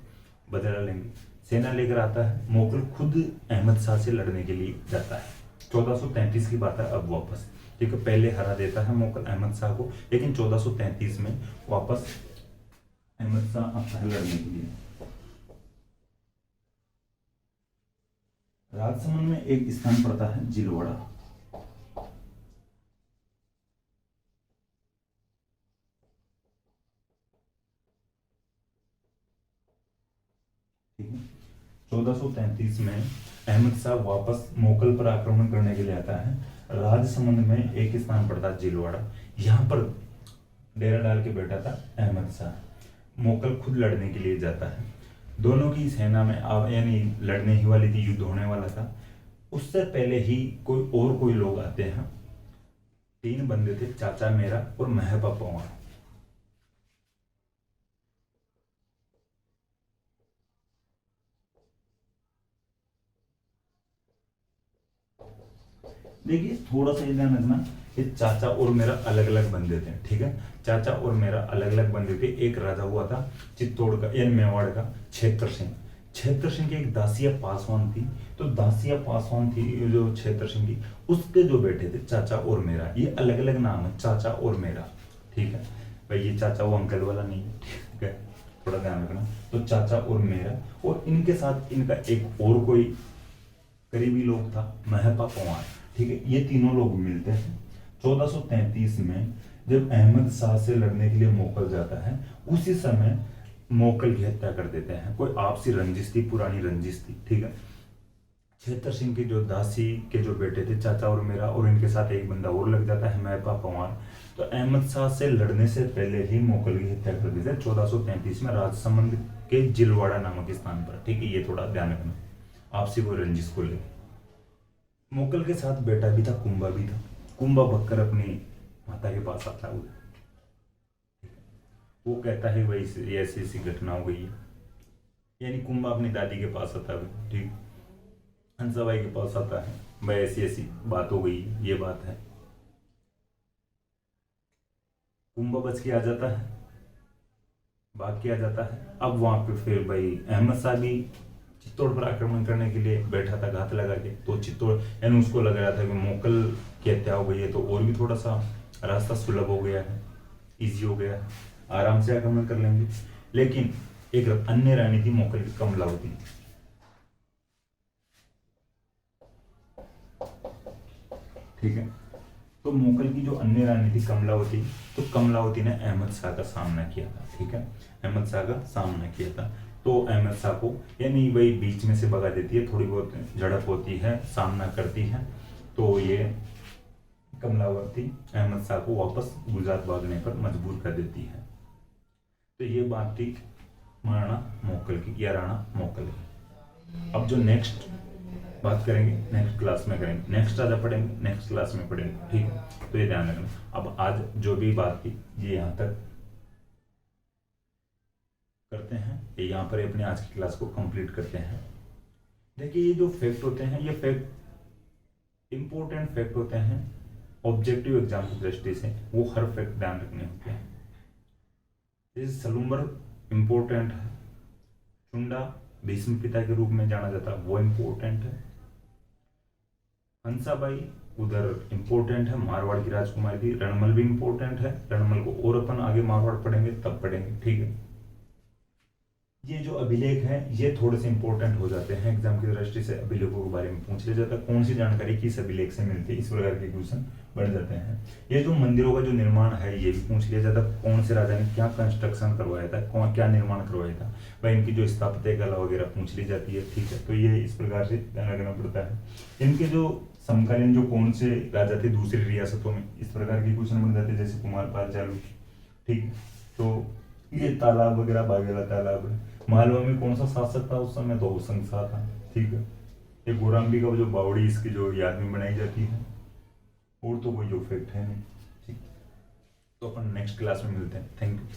बदला लेंगे। सेना लेकर आता है, मोकल खुद अहमद शाह से लड़ने के लिए जाता है। 1433 की बात है अब वापस। ठीक है, पहले हरा देता है मोकल अहमद शाह को, लेकिन 1433 में वापस अहमद शाह आता है लड़ने के लिए। राजसमंद में एक स्थान पड़ता है जिलवाड़ा। ठीक है, 1433 में अहमद शाह वापस मोकल पर आक्रमण करने के लिए आता है। राजसमंद में एक स्थान पड़ता है जिलवाड़ा, यहाँ पर डेरा डाल के बैठा था अहमद शाह। मोकल खुद लड़ने के लिए जाता है। दोनों की सेना में यानी लड़ने ही वाली थी, युद्ध होने वाला था। उससे पहले ही कोई लोग आते हैं। 3 बंदे थे, चाचा मेरा और महबा पवार। देखिए थोड़ा सा ध्यान रखना, ये चाचा और मेरा अलग अलग बंदे थे। ठीक है, चाचा और मेरा अलग अलग बंदे थे। एक राजा हुआ था चित्तौड़ का यानी मेवाड़ का क्षेत्र सिंह। क्षेत्र सिंह की एक दासिया पासवान थी, तो दासिया पासवान थी जो क्षेत्र सिंह की, उसके जो बेटे थे चाचा और मेरा, ये अलग अलग नाम है, चाचा और मेरा। ठीक है भाई, ये चाचा वो अंकल वाला नहीं है। ठीक है, थोड़ा ध्यान रखना। तो चाचा और मेरा, और इनके साथ इनका एक और कोई करीबी लोग था, महपा पवार। ठीक है, ये तीनों लोग मिलते हैं। 1433 में जब अहमद शाह से लड़ने के लिए मोकल जाता है, उसी समय मोकल की हत्या कर देते हैं। कोई आपसी रंजिश थी, पुरानी रंजिश थी। ठीक है, क्षेत्र सिंह की जो दासी के जो बेटे थे चाचा और मेरा, और इनके साथ एक बंदा और लग जाता है महपा पवार। तो अहमद शाह से लड़ने से पहले ही मोकल की हत्या कर देते हैं 1433 में राजसमंद के जिलवाड़ा नामक स्थान पर। ठीक है, ये थोड़ा ध्यान रखना, आपसी कोई रंजिश को लेकर। मोकल के साथ बेटा भी था, कुंभा भी था। कुंभा भक्कर अपनी माता के पास आता है, वो कहता है भाई ऐसी ऐसी घटना हो गई है, यानी कुंभा अपनी दादी के पास आता है। ठीक, हंसाबाई के पास आता है, भाई ऐसी ऐसी बात हो गई, ये बात है। कुंभा बच के आ जाता है, भाग के आ जाता है। अब वहां पे फिर भाई अहमद शाह भी चित्तौड़ पर आक्रमण करने के लिए बैठा था, घात लगा के। तो चित्तौड़ यानी उसको लग रहा था कि मोकल की हत्या हो गई है, तो और भी थोड़ा सा रास्ता सुलभ हो गया है, इजी हो गया है, आराम से आक्रमण कर लेंगे। लेकिन एक अन्य रानी थी मोकल की, कमलावती। ठीक है, तो मोकल की जो अन्य रानी थी कमलावती, तो कमलावती ने अहमद शाह का सामना किया था। ठीक है, अहमद शाह का सामना किया था। तो अहमद शाह को यानी वही बीच में से भगा देती है, थोड़ी बहुत झड़प होती है, सामना करती है। तो ये कमलावती अहमद शाह को वापस गुजरात भागने पर मजबूर कर देती है। तो ये बात थी महाराणा मोकल की या राणा मोकल की। अब जो नेक्स्ट बात करेंगे नेक्स्ट क्लास में करेंगे, नेक्स्ट आधा पढ़ेंगे, नेक्स्ट क्लास में पढ़ेंगे, ठीक है। तो ये ध्यान रखना। अब आज जो भी बात की ये यहाँ तक करते हैं, ये यहाँ पर अपने आज की क्लास को कंप्लीट करते हैं। देखिए ये जो फैक्ट होते हैं ये फैक्ट इंपॉर्टेंट फैक्ट होते हैं ऑब्जेक्टिव एग्जाम की दृष्टि से, वो हर फैक्ट ध्यान रखने होते हैं। जैसे सलूम्बर इंपॉर्टेंट है, चुंडा भीष्म पिता के रूप में जाना जाता है वो इंपॉर्टेंट है, हंसाबाई उधर इंपॉर्टेंट है मारवाड़ की राजकुमारी थी, रणमल भी इंपॉर्टेंट है, रणमल को और अपन आगे मारवाड़ पढ़ेंगे तब पढ़ेंगे, ठीक है। ये जो अभिलेख है ये थोड़े से इंपॉर्टेंट हो जाते हैं एग्जाम की दृष्टि से, अभिलेखों के बारे में पूछ लिया जाता है कौन सी जानकारी किस अभिलेख से मिलती है, इस प्रकार के क्वेश्चन बढ़ जाते हैं। ये जो मंदिरों का जो निर्माण है ये भी पूछ लिया जाता है, कौन से राजा ने क्या कंस्ट्रक्शन करवाया था, कौन क्या निर्माण करवाया था, वह इनकी जो स्थापत्य कला वगैरह पूछ ली जाती है, ठीक है। तो ये इस प्रकार से ध्यान रखना पड़ता है। इनके जो समकालीन जो कौन से राजा थे दूसरी रियासतों में, इस प्रकार के क्वेश्चन बन जाते हैं, जैसे कुमारपाल चालुक्य, ठीक है। तो ये तालाब वगैरह बाघेला तालाब है, मालवा में कौन सा शासक था उस समय, तो होशंग शाह था, ठीक है। ये गोराम्बी का जो बावड़ी इसकी जो याद में बनाई जाती है, और तो कोई जो फैक्ट है नहीं, ठीक। तो अपन नेक्स्ट क्लास में मिलते हैं, थैंक यू।